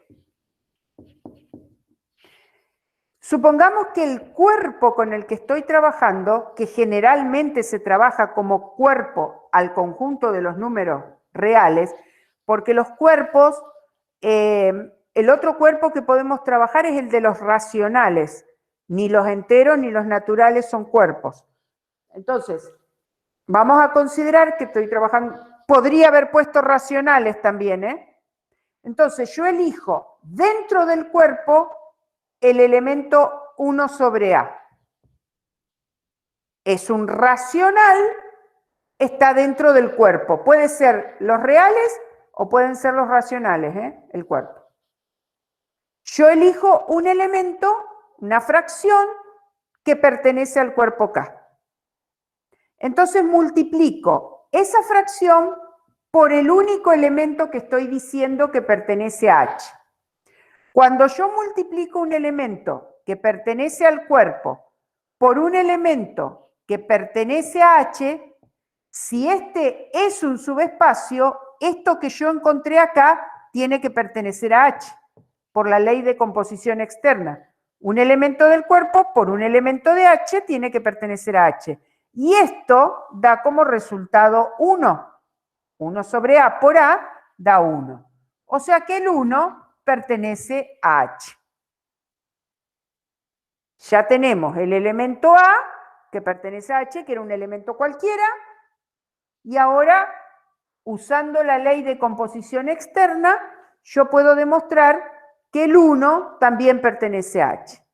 Supongamos que el cuerpo con el que estoy trabajando, que generalmente se trabaja como cuerpo al conjunto de los números reales, porque los cuerpos, el otro cuerpo que podemos trabajar es el de los racionales. Ni los enteros ni los naturales son cuerpos. Entonces, vamos a considerar que estoy trabajando, podría haber puesto racionales también, ¿eh? Entonces, yo elijo dentro del cuerpo el elemento 1 sobre A. Es un racional, está dentro del cuerpo. Puede ser los reales o pueden ser los racionales, el cuerpo. Yo elijo un elemento, una fracción, que pertenece al cuerpo K. Entonces multiplico esa fracción por el único elemento que estoy diciendo que pertenece a H. Cuando yo multiplico un elemento que pertenece al cuerpo por un elemento que pertenece a H, si este es un subespacio, esto que yo encontré acá tiene que pertenecer a H, por la ley de composición externa. Un elemento del cuerpo por un elemento de H tiene que pertenecer a H. Y esto da como resultado 1. 1 sobre A por A da 1. O sea que el 1 pertenece a H. Ya tenemos el elemento A que pertenece a H, que era un elemento cualquiera, y ahora, usando la ley de composición externa, yo puedo demostrar que el 1 también pertenece a H.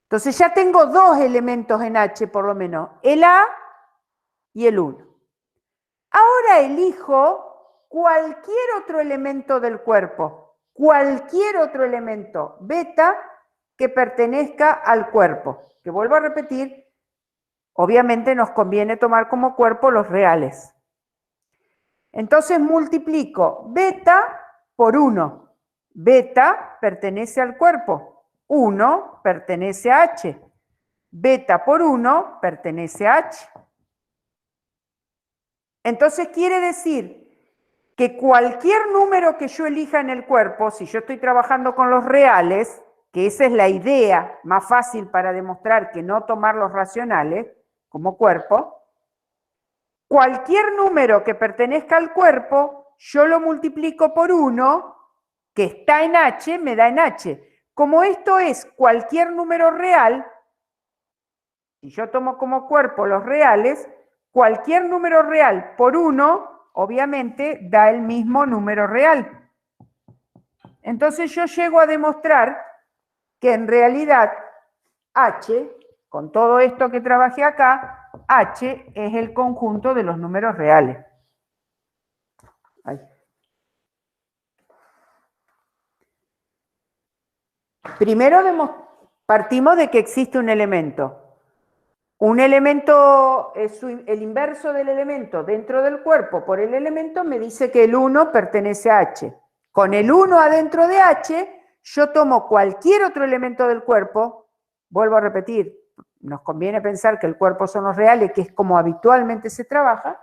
Entonces ya tengo dos elementos en H, por lo menos, el A y el 1. Ahora elijo cualquier otro elemento del cuerpo, cualquier otro elemento beta que pertenezca al cuerpo, que vuelvo a repetir, obviamente nos conviene tomar como cuerpo los reales. Entonces multiplico beta por 1. Beta pertenece al cuerpo, 1 pertenece a H. Beta por 1 pertenece a H. Entonces quiere decir que cualquier número que yo elija en el cuerpo, si yo estoy trabajando con los reales, que esa es la idea más fácil para demostrar que no tomar los racionales como cuerpo, cualquier número que pertenezca al cuerpo, yo lo multiplico por 1, que está en H, me da en H. Como esto es cualquier número real, si yo tomo como cuerpo los reales, cualquier número real por 1, obviamente, da el mismo número real. Entonces yo llego a demostrar que en realidad H, con todo esto que trabajé acá, H es el conjunto de los números reales. Ahí. Primero partimos de que existe un elemento. Un elemento, el inverso del elemento dentro del cuerpo por el elemento me dice que el 1 pertenece a H. Con el 1 adentro de H, yo tomo cualquier otro elemento del cuerpo, vuelvo a repetir, nos conviene pensar que el cuerpo son los reales, que es como habitualmente se trabaja.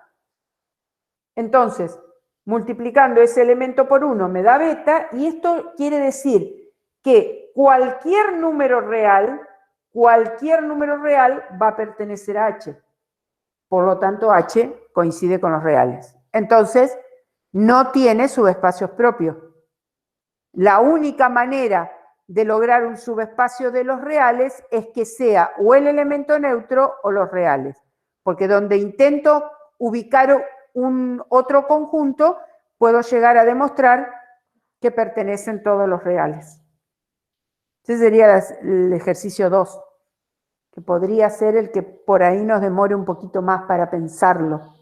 Entonces, multiplicando ese elemento por 1 me da beta, y esto quiere decir que cualquier número real va a pertenecer a H. Por lo tanto, H coincide con los reales. Entonces, no tiene subespacios propios. La única manera de lograr un subespacio de los reales es que sea o el elemento neutro o los reales. Porque donde intento ubicar un otro conjunto, puedo llegar a demostrar que pertenecen todos los reales. Ese sería el ejercicio 2, que podría ser el que por ahí nos demore un poquito más para pensarlo.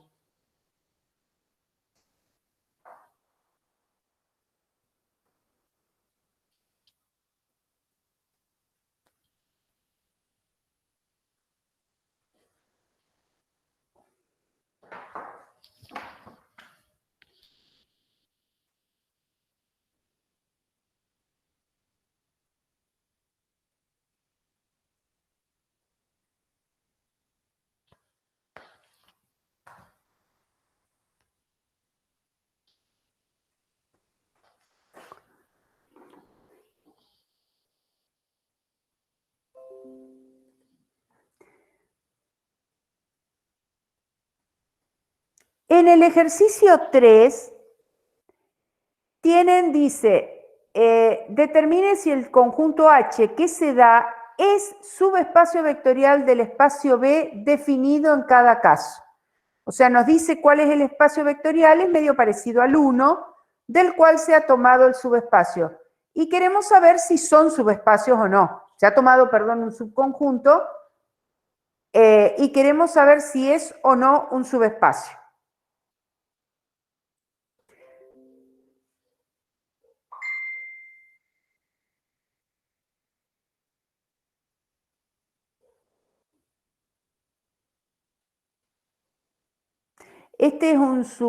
En el ejercicio 3, dice, determine si el conjunto H que se da es subespacio vectorial del espacio B definido en cada caso. O sea, nos dice cuál es el espacio vectorial, es medio parecido al 1, del cual se ha tomado el subespacio. Y queremos saber si son subespacios o no. Se ha tomado, perdón, un subconjunto y queremos saber si es o no un subespacio. Este es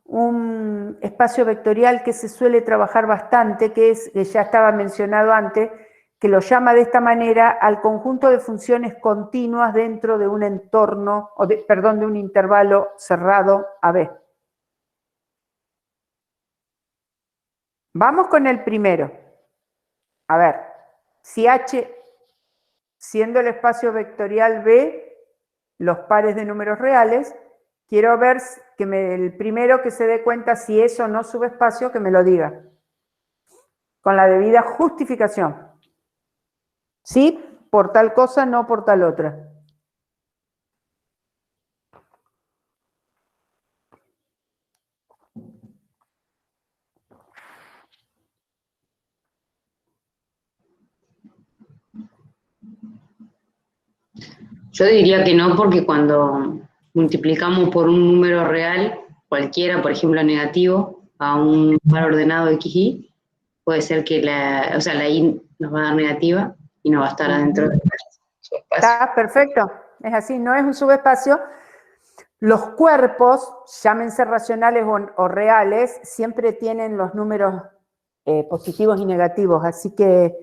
un espacio vectorial que se suele trabajar bastante, que ya estaba mencionado antes, que lo llama de esta manera al conjunto de funciones continuas dentro de un entorno, de un intervalo cerrado AB. Vamos con el primero. A ver, si H, siendo el espacio vectorial B, los pares de números reales, quiero ver que el primero que se dé cuenta si es o no subespacio, que me lo diga. Con la debida justificación. Sí, por tal cosa, no por tal otra. Yo diría que no, porque cuando multiplicamos por un número real, cualquiera, por ejemplo negativo, a un par ordenado x, y, puede ser que la y nos va a dar negativa y no va a estar adentro del espacio. Está perfecto. es así, no es un subespacio. Los cuerpos, llámense racionales o reales, siempre tienen los números positivos y negativos, así que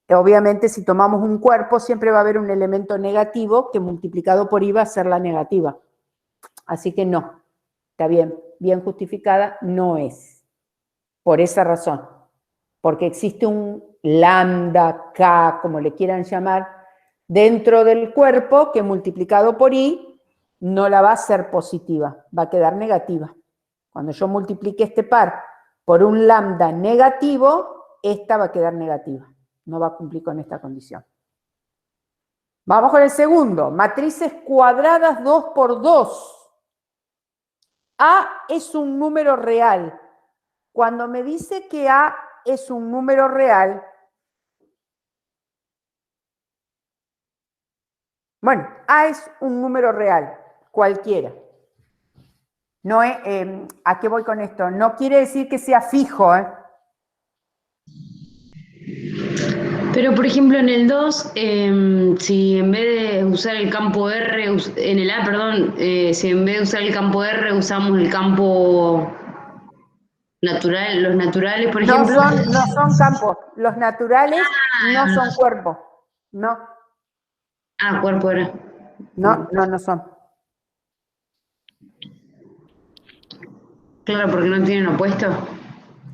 obviamente si tomamos un cuerpo siempre va a haber un elemento negativo que multiplicado por i va a ser la negativa. Así que no, está bien justificada, no es. Por esa razón, porque existe un lambda, k, como le quieran llamar, dentro del cuerpo que multiplicado por i no la va a ser positiva, va a quedar negativa. Cuando yo multiplique este par por un lambda negativo, esta va a quedar negativa. No va a cumplir con esta condición. Vamos con el segundo. Matrices cuadradas 2 por 2. A es un número real. Cuando me dice que A es un número real, bueno, A es un número real, cualquiera. No es, ¿a qué voy con esto? No quiere decir que sea fijo, ¿eh? Pero, por ejemplo, en el 2, si en vez de usar el campo R, en el A, perdón, si en vez de usar el campo R usamos el campo natural, los naturales, por ejemplo. No son campos. Los naturales no son cuerpos. No. Ah, cuerpo R. No son. Claro, porque no tienen opuesto.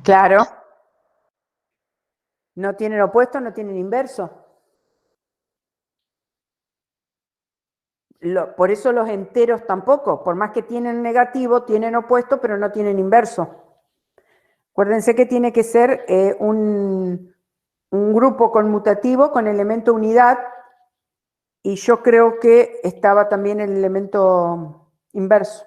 Claro. No tienen opuesto, no tienen inverso. Por eso los enteros tampoco. Por más que tienen negativo, tienen opuesto, pero no tienen inverso. Acuérdense que tiene que ser un grupo conmutativo con elemento unidad, y yo creo que estaba también el elemento inverso.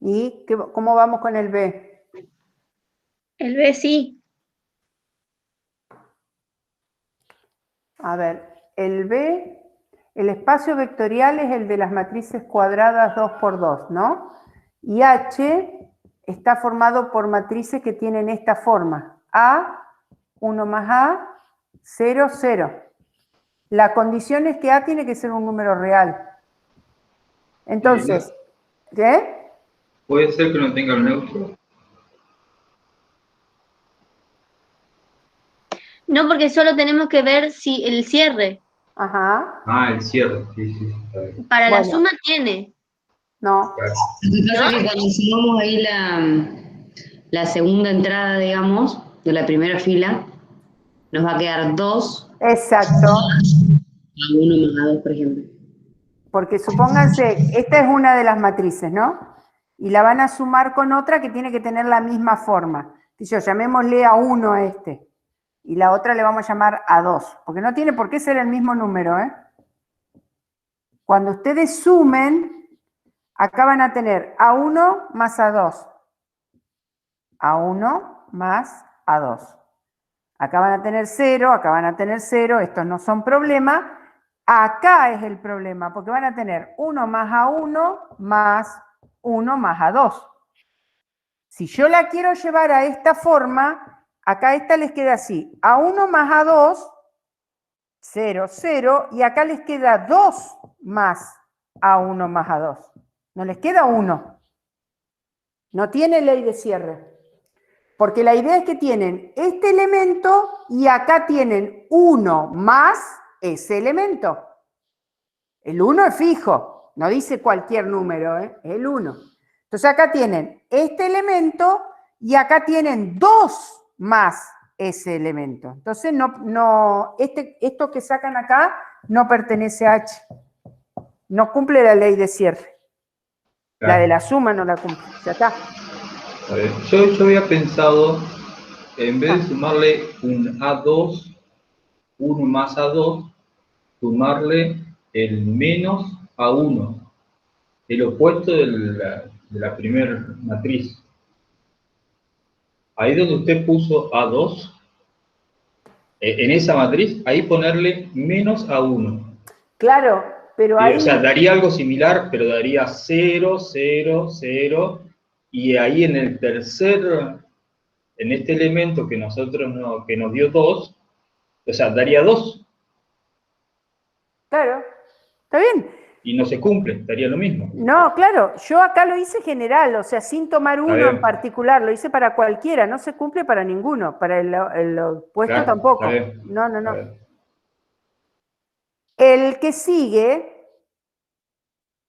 ¿Y cómo vamos con el B? El B sí. A ver, el B, el espacio vectorial es el de las matrices cuadradas 2 por 2, ¿no? Y H está formado por matrices que tienen esta forma. A, 1 más A, 0, 0. La condición es que A tiene que ser un número real. Entonces, ¿qué? ¿Puede ser que no tenga el neutro? No, porque solo tenemos que ver si el cierre. Ajá. Ah, el cierre, sí, está bien. Para la Bueno. suma tiene. No. Claro. Lo que pasa es que cuando sumamos ahí la segunda entrada, digamos, de la primera fila, nos va a quedar 2 Exacto. a 1 más a 2, por ejemplo. Porque supónganse, esta es una de las matrices, ¿no? Y la van a sumar con otra que tiene que tener la misma forma. Entonces, llamémosle a 1 a este. Y la otra le vamos a llamar a 2. Porque no tiene por qué ser el mismo número, ¿eh? Cuando ustedes sumen, acá van a tener a 1 más a 2. A 1 más a 2. Acá van a tener 0, acá van a tener 0. Estos no son problemas. Acá es el problema, porque van a tener 1 más a 1 más 1 más a 2. Si yo la quiero llevar a esta forma, acá a esta les queda así, A1 más A2, 0, 0, y acá les queda 2 más A1 más A2. No les queda 1. No tiene ley de cierre. Porque la idea es que tienen este elemento y acá tienen 1 más ese elemento. El 1 es fijo, no dice cualquier número, ¿eh? El 1. Entonces acá tienen este elemento y acá tienen 2 más ese elemento. Entonces esto que sacan acá no pertenece a H. No cumple la ley de cierre. La de la suma no la cumple. Ya está. A ver, yo había pensado, en vez de sumarle un A2, 1 más A2, sumarle el menos A1, el opuesto de la primera matriz. Ahí donde usted puso A2, en esa matriz, ahí ponerle menos A1. Claro, pero O sea, ahí... daría algo similar, pero daría 0, 0, 0, y ahí en el tercer, en este elemento que que nos dio 2, o sea, daría 2, Claro, está bien. y no se cumple, daría lo mismo. No, claro, yo acá lo hice general, o sea, sin tomar Está uno en bien, particular, lo hice para cualquiera, no se cumple para ninguno, para el opuesto claro, está tampoco. bien, No, no, está no. bien. El que sigue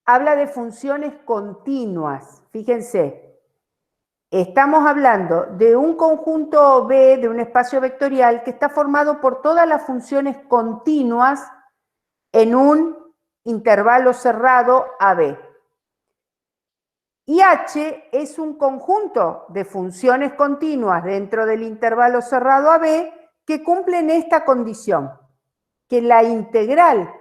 habla de funciones continuas. Fíjense, estamos hablando de un conjunto B, de un espacio vectorial, que está formado por todas las funciones continuas en un intervalo cerrado AB. Y H es un conjunto de funciones continuas dentro del intervalo cerrado AB que cumplen esta condición, que la integral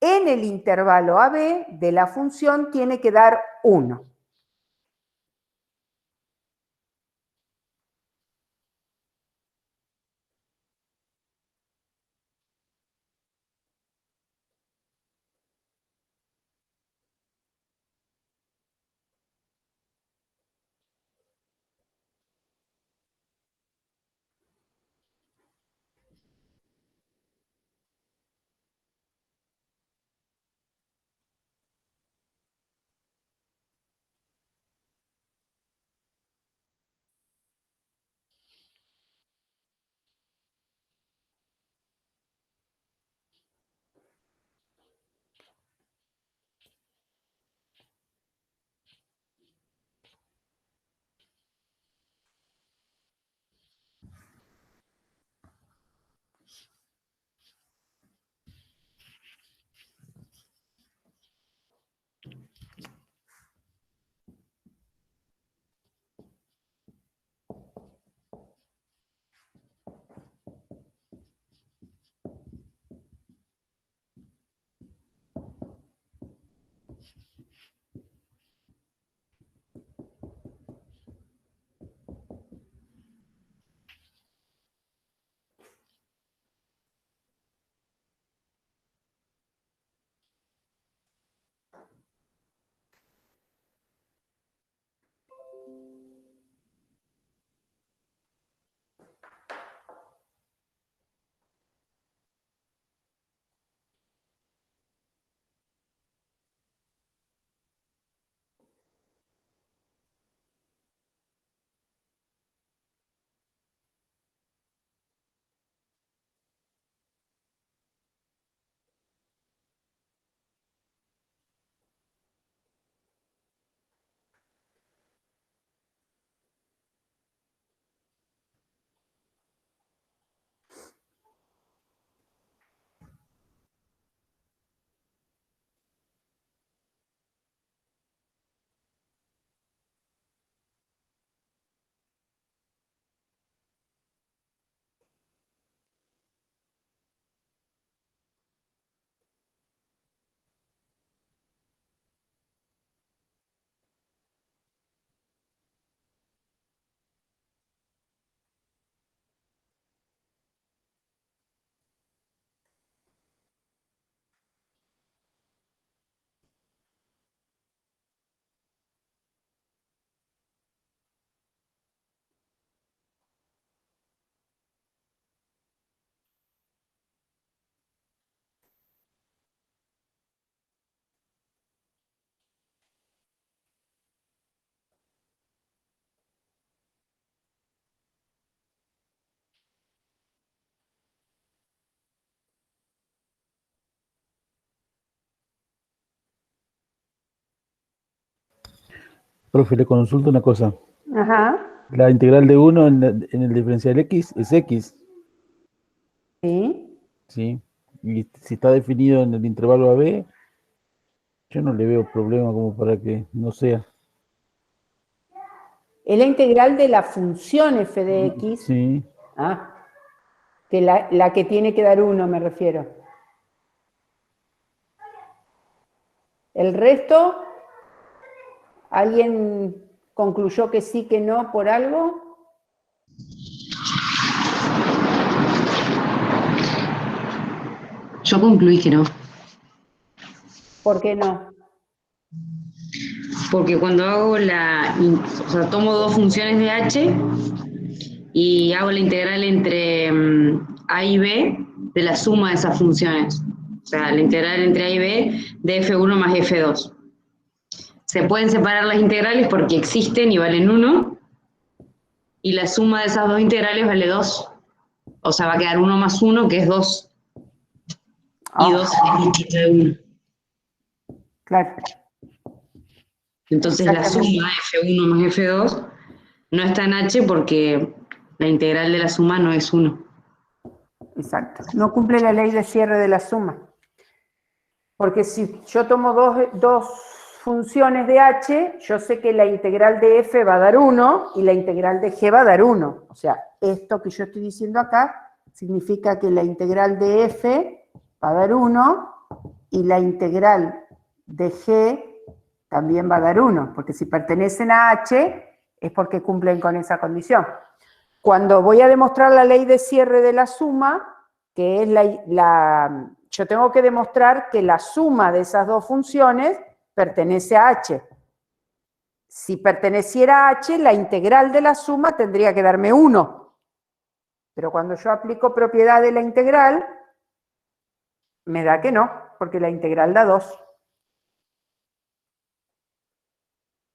en el intervalo AB de la función tiene que dar 1. Profe, le consulto una cosa. Ajá, La integral de 1 en el diferencial x es x, sí. ¿sí? Y si está definido en el intervalo AB, yo no le veo problema como para que no sea. Es la integral de la función f de x. Sí, Ah, que la que tiene que dar 1, me refiero. El resto, ¿alguien concluyó que sí, que no por algo? Yo concluí que no, ¿Por qué no? porque cuando hago o sea, tomo dos funciones de h y hago la integral entre a y b de la suma de esas funciones. O sea, la integral entre a y b de f1 más f2. Se pueden separar las integrales porque existen y valen 1, y la suma de esas dos integrales vale 2. O sea, va a quedar 1 más 1, que es 2. Y 2 es distinto de 1. Claro, Entonces la suma exactamente. de f1 más f2 no está en h porque la integral de la suma no es 1. Exacto. No cumple la ley de cierre de la suma. Porque si yo tomo dos funciones de h, yo sé que la integral de f va a dar 1 y la integral de g va a dar 1. O sea, esto que yo estoy diciendo acá significa que la integral de f va a dar 1 y la integral de g también va a dar 1, porque si pertenecen a h es porque cumplen con esa condición. Cuando voy a demostrar la ley de cierre de la suma, que es yo tengo que demostrar que la suma de esas dos funciones pertenece a h. Si perteneciera a h, la integral de la suma tendría que darme 1. Pero cuando yo aplico propiedad de la integral, me da que no, porque la integral da 2.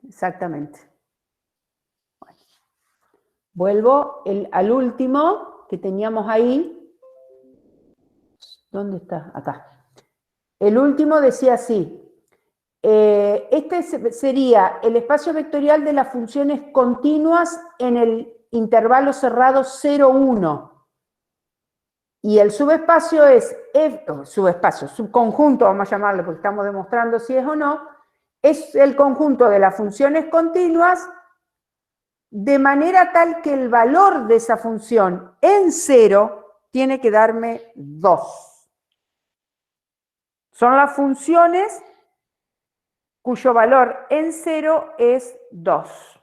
Exactamente. Bueno, vuelvo al último que teníamos ahí. ¿Dónde está? Acá. El último decía así. Este sería el espacio vectorial de las funciones continuas en el intervalo cerrado 0, 1. Y el subespacio es, subconjunto, vamos a llamarlo porque estamos demostrando si es o no, es el conjunto de las funciones continuas de manera tal que el valor de esa función en 0 tiene que darme 2. Son las funciones cuyo valor en 0 es 2.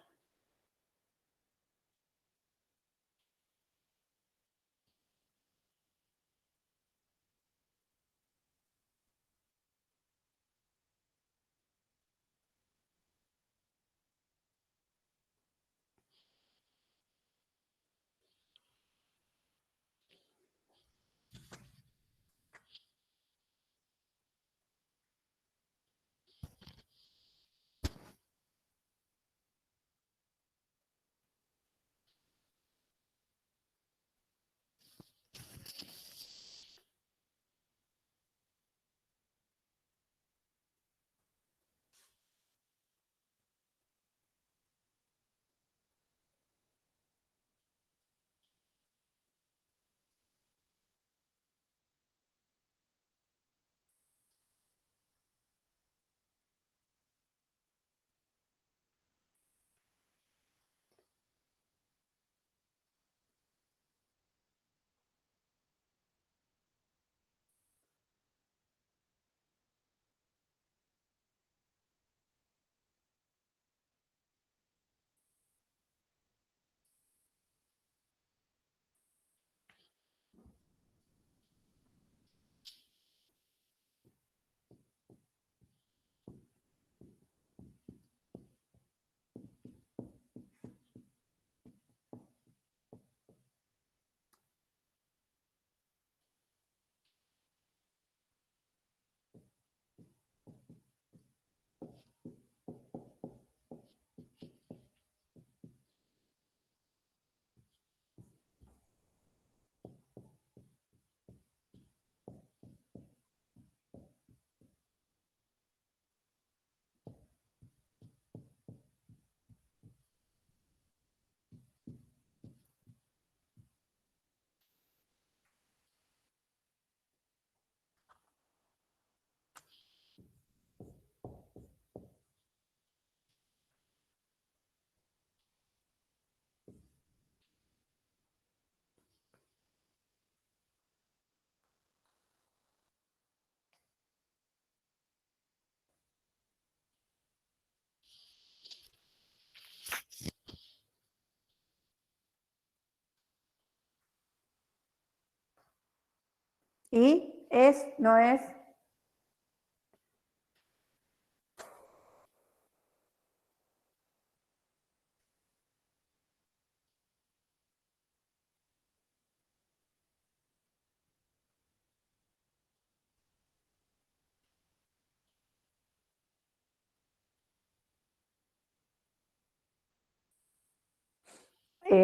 ¿Y es? ¿No es?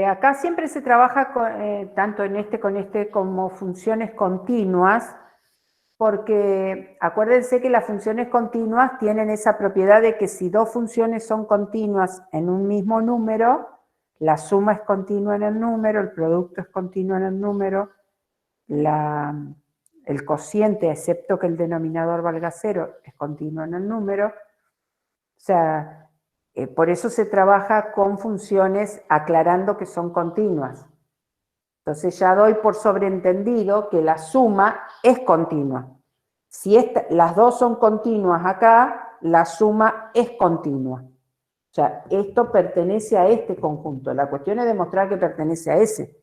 Acá siempre se trabaja tanto en con este como funciones continuas, porque acuérdense que las funciones continuas tienen esa propiedad de que si dos funciones son continuas en un mismo número, la suma es continua en el número, el producto es continuo en el número, el cociente, excepto que el denominador valga 0, es continuo en el número. O sea, por eso se trabaja con funciones aclarando que son continuas. Entonces ya doy por sobreentendido que la suma es continua. Si las dos son continuas acá, la suma es continua. O sea, esto pertenece a este conjunto. La cuestión es demostrar que pertenece a ese.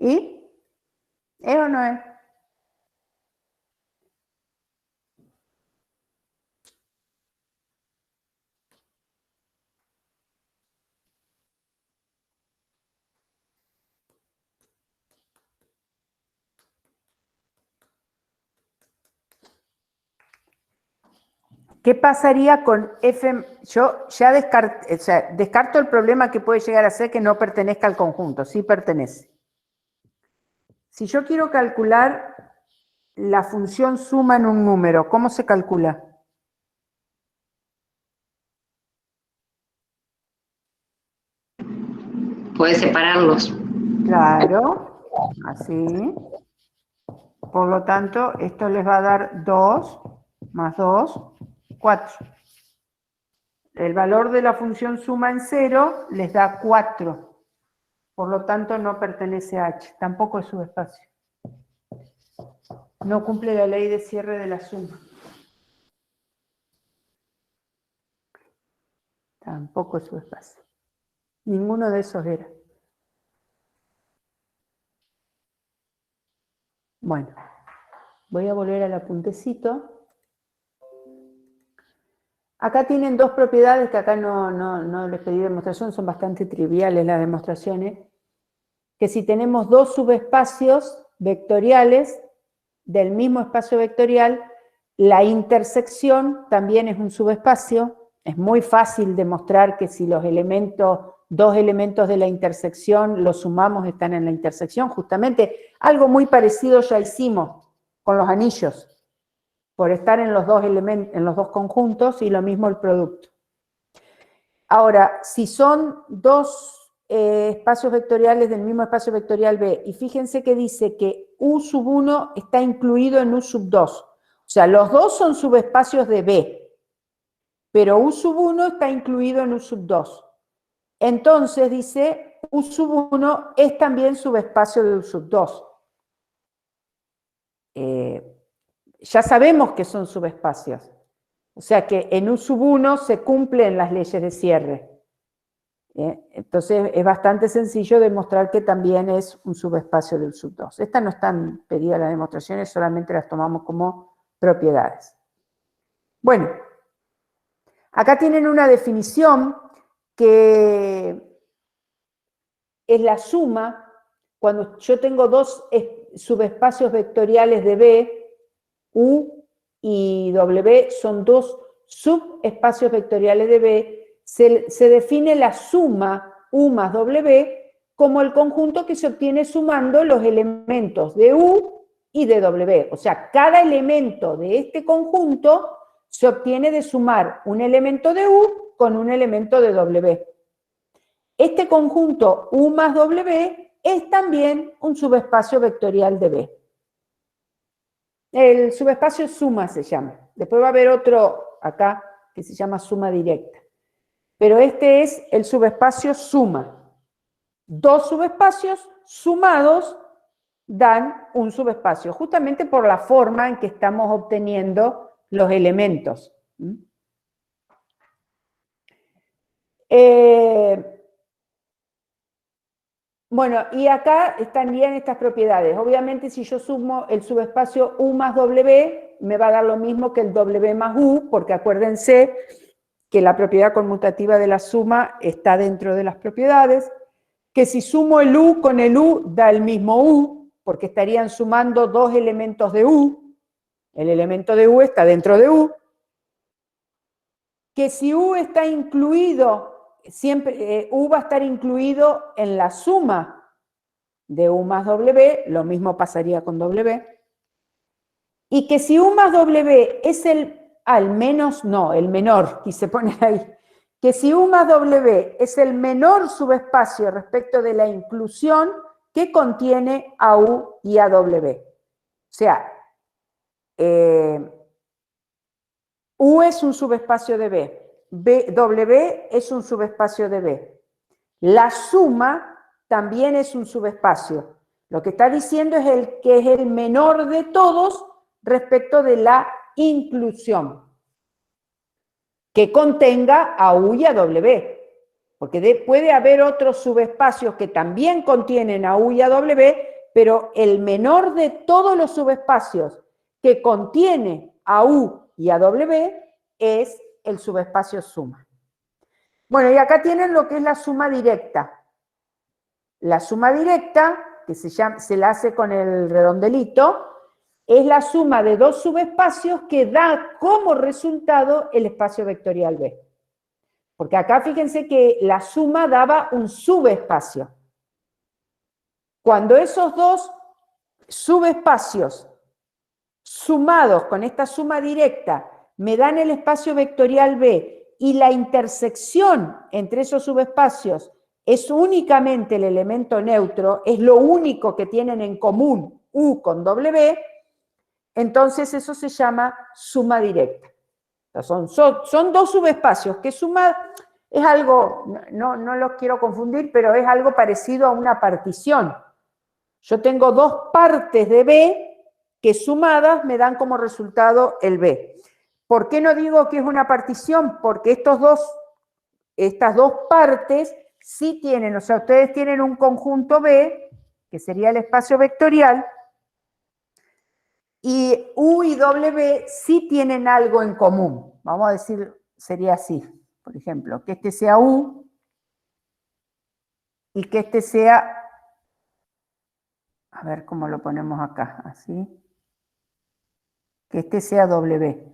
¿Y? ¿Es o no es? ¿Qué pasaría con F? Yo ya descarto el problema que puede llegar a ser que no pertenezca al conjunto, sí pertenece. Si yo quiero calcular la función suma en un número, ¿cómo se calcula? Puedes separarlos. Claro, así. Por lo tanto, esto les va a dar 2 más 2, 4. El valor de la función suma en 0 les da 4. Por lo tanto, no pertenece a H, tampoco es subespacio. No cumple la ley de cierre de la suma. Tampoco es subespacio. Ninguno de esos era. Bueno, voy a volver al apuntecito. Acá tienen dos propiedades que acá no les pedí demostración, son bastante triviales las demostraciones. Que si tenemos dos subespacios vectoriales del mismo espacio vectorial, la intersección también es un subespacio. Es muy fácil demostrar que si los dos elementos de la intersección los sumamos están en la intersección. Justamente algo muy parecido ya hicimos con los anillos, por estar en los dos conjuntos y lo mismo el producto. Ahora, si son dos espacios vectoriales del mismo espacio vectorial B, y fíjense que dice que U sub 1 está incluido en U sub 2. O sea, los dos son subespacios de B, pero U sub 1 está incluido en U sub 2. Entonces dice, U sub 1 es también subespacio de U sub 2. Ya sabemos que son subespacios. O sea que en U sub 1 se cumplen las leyes de cierre. Entonces es bastante sencillo demostrar que también es un subespacio del sub 2. Estas no están pedidas las demostraciones, solamente las tomamos como propiedades. Bueno, acá tienen una definición que es la suma, cuando yo tengo dos subespacios vectoriales de B, U y W son dos subespacios vectoriales de B, se define la suma U más W como el conjunto que se obtiene sumando los elementos de U y de W. O sea, cada elemento de este conjunto se obtiene de sumar un elemento de U con un elemento de W. este conjunto U más W es también un subespacio vectorial de B. El subespacio suma se llama. Después va a haber otro acá que se llama suma directa. Pero este es el subespacio suma. Dos subespacios sumados dan un subespacio, justamente por la forma en que estamos obteniendo los elementos. Bueno, y acá están bien estas propiedades. Obviamente, si yo sumo el subespacio U más W, me va a dar lo mismo que el W más U, porque acuérdense que la propiedad conmutativa de la suma está dentro de las propiedades, que si sumo el U con el U, da el mismo U, porque estarían sumando dos elementos de U. El elemento de U está dentro de U. Que si U está incluido, siempre U va a estar incluido en la suma de U más W, lo mismo pasaría con W. Y que si U más W es el menor, quise poner ahí, que si U más W es el menor subespacio respecto de la inclusión que contiene a U y a W. O sea, U es un subespacio de B, W es un subespacio de B. La suma también es un subespacio. Lo que está diciendo es que es el menor de todos respecto de la inclusión que contenga a U y a W. Porque puede haber otros subespacios que también contienen a U y a W, pero el menor de todos los subespacios que contiene a U y a W es el subespacio suma. Bueno, y acá tienen lo que es la suma directa. La suma directa, que se la hace con el redondelito, es la suma de dos subespacios que da como resultado el espacio vectorial B. Porque acá fíjense que la suma daba un subespacio. Cuando esos dos subespacios sumados con esta suma directa me dan el espacio vectorial B y la intersección entre esos subespacios es únicamente el elemento neutro, es lo único que tienen en común U con W, entonces eso se llama suma directa. Son dos subespacios que sumar es algo, no los quiero confundir, pero es algo parecido a una partición. Yo tengo dos partes de B que sumadas me dan como resultado el B. ¿Por qué no digo que es una partición? Porque estas dos partes sí tienen, o sea, ustedes tienen un conjunto B, que sería el espacio vectorial, y U y W sí tienen algo en común. Vamos a decir, sería así, por ejemplo, que este sea U y que este sea, a ver cómo lo ponemos acá, así, que este sea W.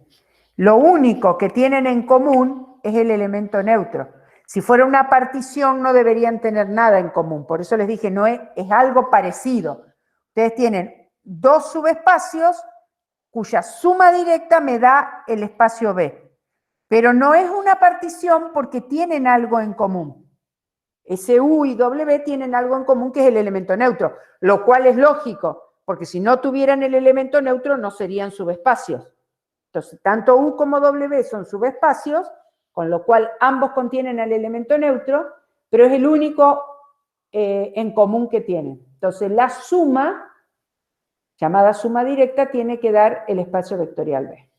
Lo único que tienen en común es el elemento neutro. Si fuera una partición no deberían tener nada en común, por eso les dije, no es algo parecido. Ustedes tienen dos subespacios cuya suma directa me da el espacio B. Pero no es una partición porque tienen algo en común. Ese U y W tienen algo en común que es el elemento neutro, lo cual es lógico, porque si no tuvieran el elemento neutro no serían subespacios. Entonces, tanto U como W son subespacios, con lo cual ambos contienen el elemento neutro, pero es el único en común que tienen. Entonces, la suma, llamada suma directa, tiene que dar el espacio vectorial B.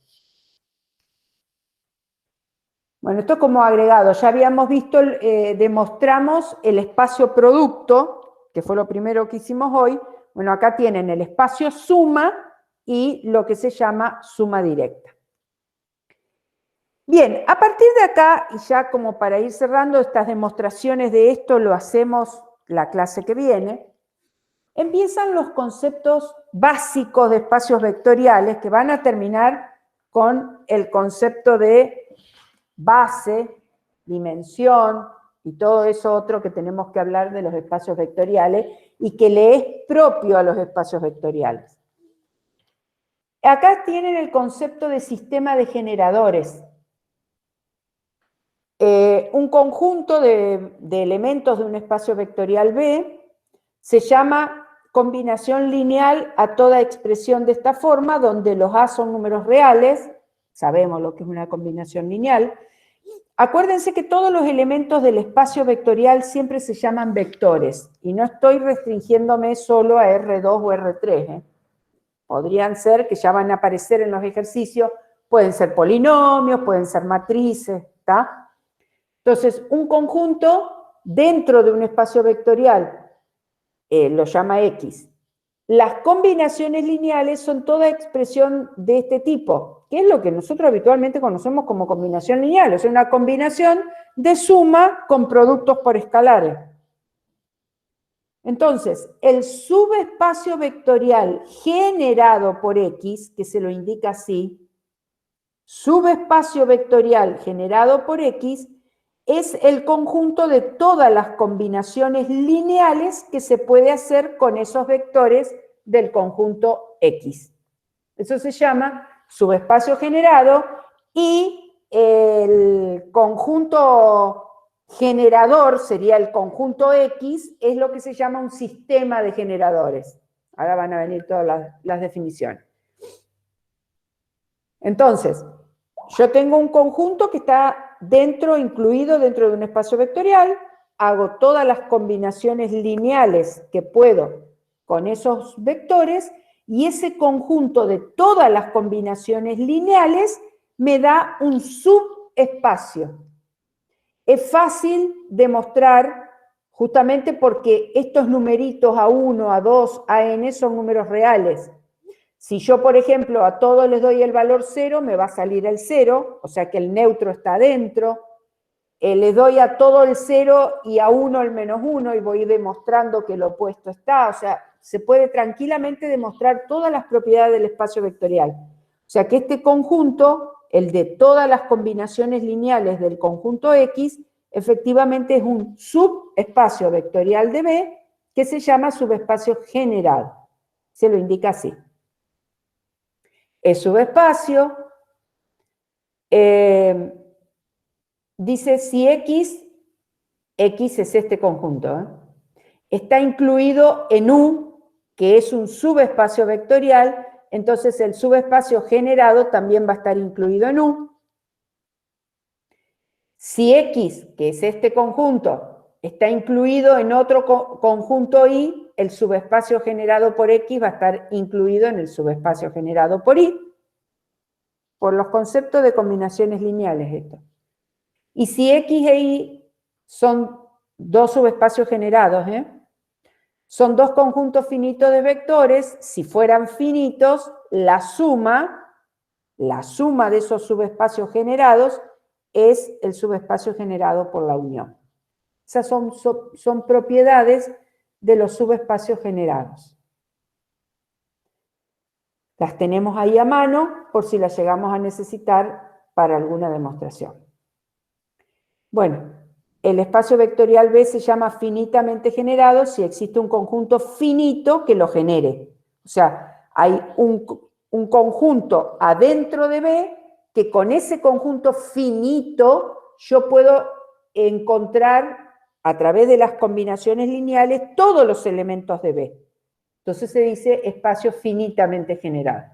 Bueno, esto como agregado. Ya habíamos visto, demostramos el espacio producto, que fue lo primero que hicimos hoy. Bueno, acá tienen el espacio suma y lo que se llama suma directa. Bien, a partir de acá, y ya como para ir cerrando estas demostraciones de esto, lo hacemos la clase que viene, empiezan los conceptos básicos de espacios vectoriales que van a terminar con el concepto de base, dimensión y todo eso otro que tenemos que hablar de los espacios vectoriales y que le es propio a los espacios vectoriales. Acá tienen el concepto de sistema de generadores. un conjunto de elementos de un espacio vectorial B se llama combinación lineal a toda expresión de esta forma, donde los A son números reales, sabemos lo que es una combinación lineal. Acuérdense que todos los elementos del espacio vectorial siempre se llaman vectores, y no estoy restringiéndome solo a R2 o R3. Podrían ser, que ya van a aparecer en los ejercicios, pueden ser polinomios, pueden ser matrices, ¿está? Entonces, un conjunto dentro de un espacio vectorial lo llama X. Las combinaciones lineales son toda expresión de este tipo, que es lo que nosotros habitualmente conocemos como combinación lineal, o sea, una combinación de suma con productos por escalares. Entonces, el subespacio vectorial generado por X, que se lo indica así, subespacio vectorial generado por X, es el conjunto de todas las combinaciones lineales que se puede hacer con esos vectores del conjunto X. Eso se llama subespacio generado, y el conjunto generador sería el conjunto X, es lo que se llama un sistema de generadores. Ahora van a venir todas las definiciones. Entonces, yo tengo un conjunto que está incluido dentro de un espacio vectorial, hago todas las combinaciones lineales que puedo con esos vectores, y ese conjunto de todas las combinaciones lineales me da un subespacio. Es fácil demostrar justamente porque estos numeritos A1, A2, AN son números reales. Si yo, por ejemplo, a todos les doy el valor 0, me va a salir el 0, o sea que el neutro está adentro. Les doy a todo el 0 y a 1 el -1 y voy demostrando que el opuesto está. O sea, se puede tranquilamente demostrar todas las propiedades del espacio vectorial. O sea que este conjunto, el de todas las combinaciones lineales del conjunto X, efectivamente es un subespacio vectorial de B que se llama subespacio generado. Se lo indica así. Es subespacio. Dice si X es este conjunto, está incluido en U, que es un subespacio vectorial, entonces el subespacio generado también va a estar incluido en U. Si X, que es este conjunto, está incluido en otro conjunto Y, el subespacio generado por X va a estar incluido en el subespacio generado por Y. Por los conceptos de combinaciones lineales esto. Y si X e Y son dos subespacios generados, son dos conjuntos finitos de vectores, si fueran finitos, la suma de esos subespacios generados es el subespacio generado por la unión. Esas son propiedades de los subespacios generados. Las tenemos ahí a mano por si las llegamos a necesitar para alguna demostración. Bueno, el espacio vectorial B se llama finitamente generado si existe un conjunto finito que lo genere. O sea, hay un conjunto adentro de B que con ese conjunto finito yo puedo encontrar a través de las combinaciones lineales todos los elementos de B. Entonces se dice espacio finitamente generado.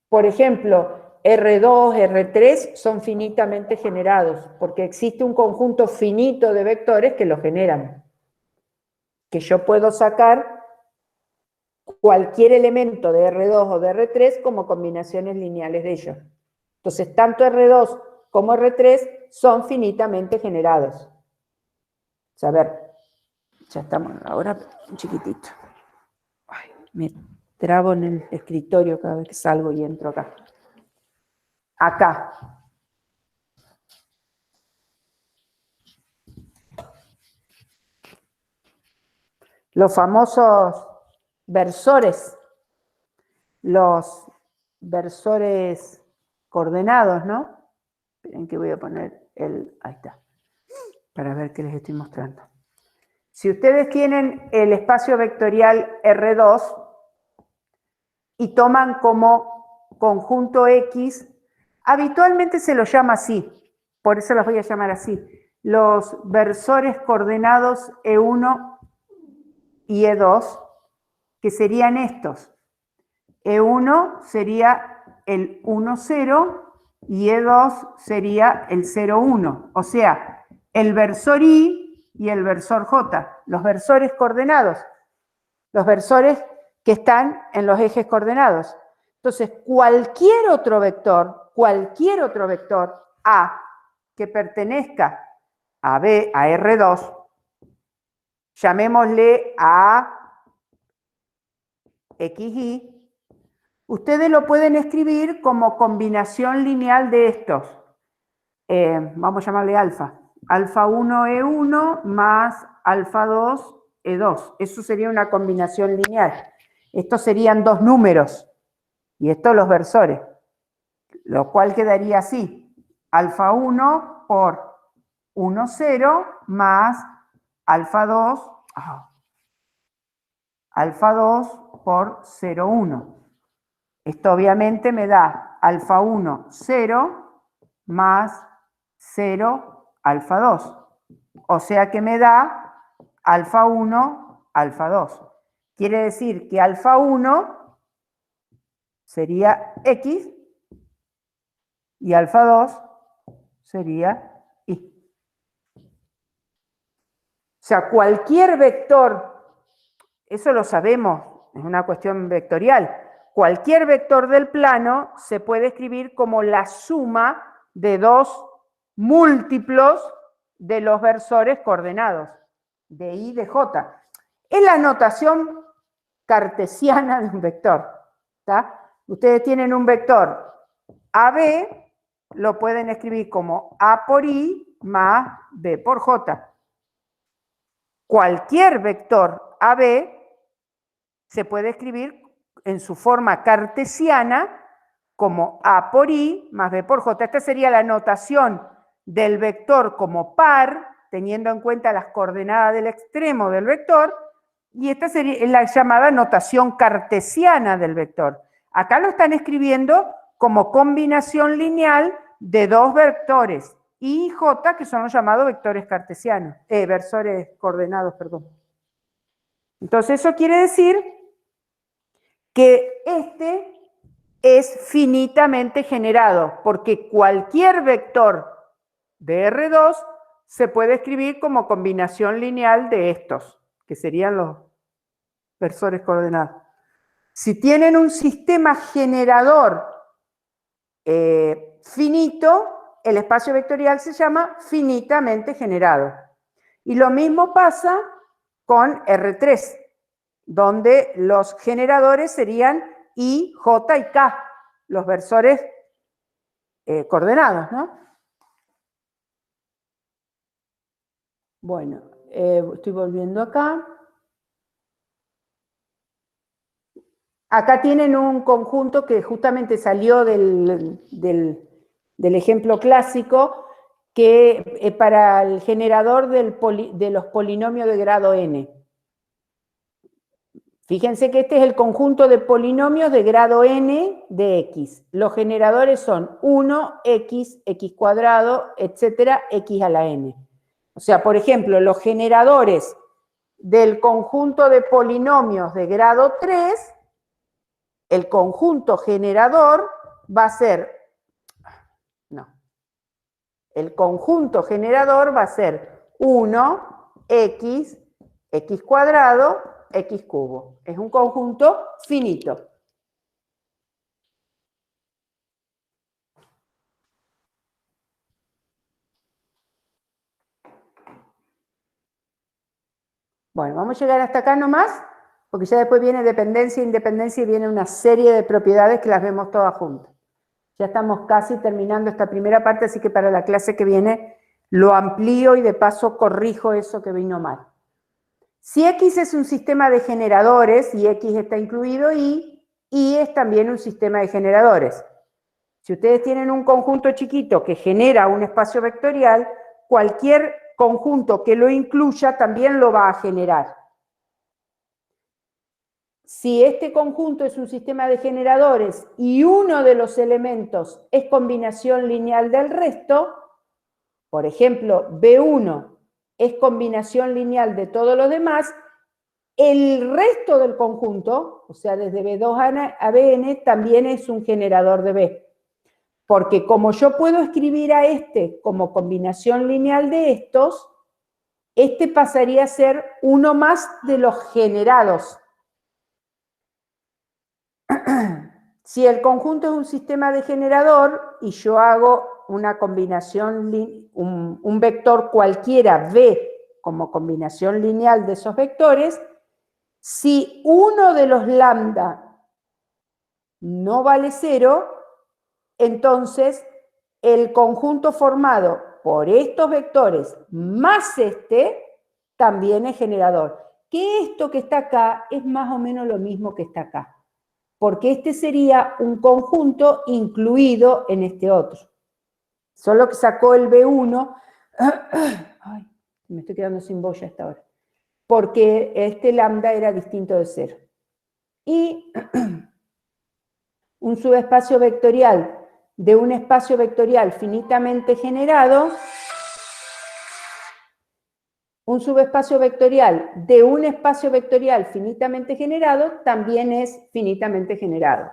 Por ejemplo, R2, R3 son finitamente generados, porque existe un conjunto finito de vectores que lo generan. Que yo puedo sacar cualquier elemento de R2 o de R3 como combinaciones lineales de ellos. Entonces, tanto R2 como R3 son finitamente generados. O sea, a ver, ya estamos, ahora un chiquitito. Ay, me trabo en el escritorio cada vez que salgo y entro acá. Acá. Los famosos versores. Los versores coordenados, ¿no? Esperen que voy a poner ahí está, para ver qué les estoy mostrando. Si ustedes tienen el espacio vectorial R2 y toman como conjunto X Habitualmente se los llama así, por eso los voy a llamar así. Los versores coordenados E1 y E2, que serían estos. E1 sería el 1, 0 y E2 sería el 0, 1. O sea, el versor I y el versor J, los versores coordenados, los versores que están en los ejes coordenados. Entonces, cualquier otro vector A que pertenezca a B, a R2, llamémosle a XY, ustedes lo pueden escribir como combinación lineal de estos. Vamos a llamarle alfa. Alfa 1 E1 más alfa 2 E2. Eso sería una combinación lineal. Estos serían dos números. Y estos los versores. Lo cual quedaría así. Alfa 1 por 1, 0 más alfa 2. Alfa 2 por 0, 1. Esto obviamente me da alfa 1, 0, más 0, alfa 2. O sea que me da alfa 1, alfa 2. Quiere decir que alfa 1 sería X y alfa 2 sería Y. O sea, cualquier vector, eso lo sabemos, es una cuestión vectorial. Cualquier vector del plano se puede escribir como la suma de dos múltiplos de los versores coordenados, de I y de J. Es la notación cartesiana de un vector. ¿Está? Ustedes tienen un vector AB, lo pueden escribir como A por I más B por J. Cualquier vector AB se puede escribir en su forma cartesiana como A por I más B por J. Esta sería la notación del vector como par, teniendo en cuenta las coordenadas del extremo del vector, y esta sería la llamada notación cartesiana del vector. Acá lo están escribiendo como combinación lineal de dos vectores, I y J, que son los llamados vectores cartesianos, versores coordenados, perdón. Entonces eso quiere decir que este es finitamente generado, porque cualquier vector de R2 se puede escribir como combinación lineal de estos, que serían los versores coordenados. Si tienen un sistema generador finito, el espacio vectorial se llama finitamente generado. Y lo mismo pasa con R3, donde los generadores serían I, J y K, los versores coordenados, ¿no? Bueno, estoy volviendo acá. Acá tienen un conjunto que justamente salió del ejemplo clásico, que para el generador de los polinomios de grado n. Fíjense que este es el conjunto de polinomios de grado n de x. Los generadores son 1, x, x cuadrado, etcétera, x a la n. O sea, por ejemplo, los generadores del conjunto de polinomios de grado 3, el conjunto generador va a ser, el conjunto generador va a ser 1, x, x cuadrado, x cubo. Es un conjunto finito. Bueno, vamos a llegar hasta acá nomás, porque ya después viene dependencia e independencia y viene una serie de propiedades que las vemos todas juntas. Ya estamos casi terminando esta primera parte, así que para la clase que viene lo amplío y de paso corrijo eso que vino mal. Si X es un sistema de generadores y X está incluido, Y es también un sistema de generadores. Si ustedes tienen un conjunto chiquito que genera un espacio vectorial, cualquier conjunto que lo incluya también lo va a generar. si este conjunto es un sistema de generadores y uno de los elementos es combinación lineal del resto, por ejemplo, B1 es combinación lineal de todos los demás, el resto del conjunto, o sea, desde B2 a Bn, también es un generador de B. Porque como yo puedo escribir a este como combinación lineal de estos, este pasaría a ser uno más de los generados. Si el conjunto es un sistema de generador y yo hago una combinación, un vector cualquiera B como combinación lineal de esos vectores, si uno de los lambda no vale 0, entonces el conjunto formado por estos vectores más este también es generador. Que esto que está acá es más o menos lo mismo que está acá, porque este sería un conjunto incluido en este otro. Solo que sacó el B1, ay, me estoy quedando sin boya hasta ahora, porque este lambda era distinto de 0. Y un subespacio vectorial de un espacio vectorial finitamente generado, un subespacio vectorial de un espacio vectorial finitamente generado también es finitamente generado.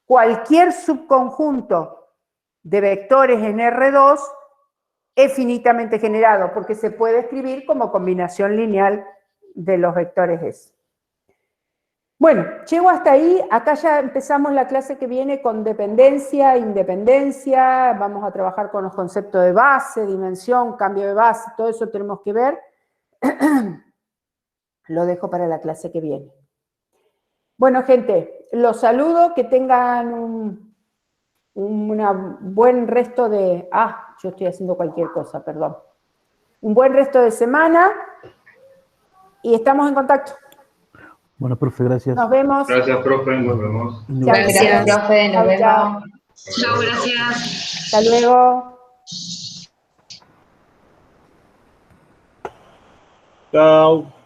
Cualquier subconjunto de vectores en R2 es finitamente generado, porque se puede escribir como combinación lineal de los vectores S. Bueno, llego hasta ahí. Acá ya empezamos la clase que viene con dependencia, independencia, vamos a trabajar con los conceptos de base, dimensión, cambio de base, todo eso tenemos que ver. Lo dejo para la clase que viene. Bueno, gente, los saludo, que tengan un buen resto de... yo estoy haciendo cualquier cosa, perdón. Un buen resto de semana y estamos en contacto. Bueno, profe, gracias. Nos vemos. Gracias, profe, nos vemos. Gracias, profe, nos vemos. Chao, gracias. Hasta luego. Chao.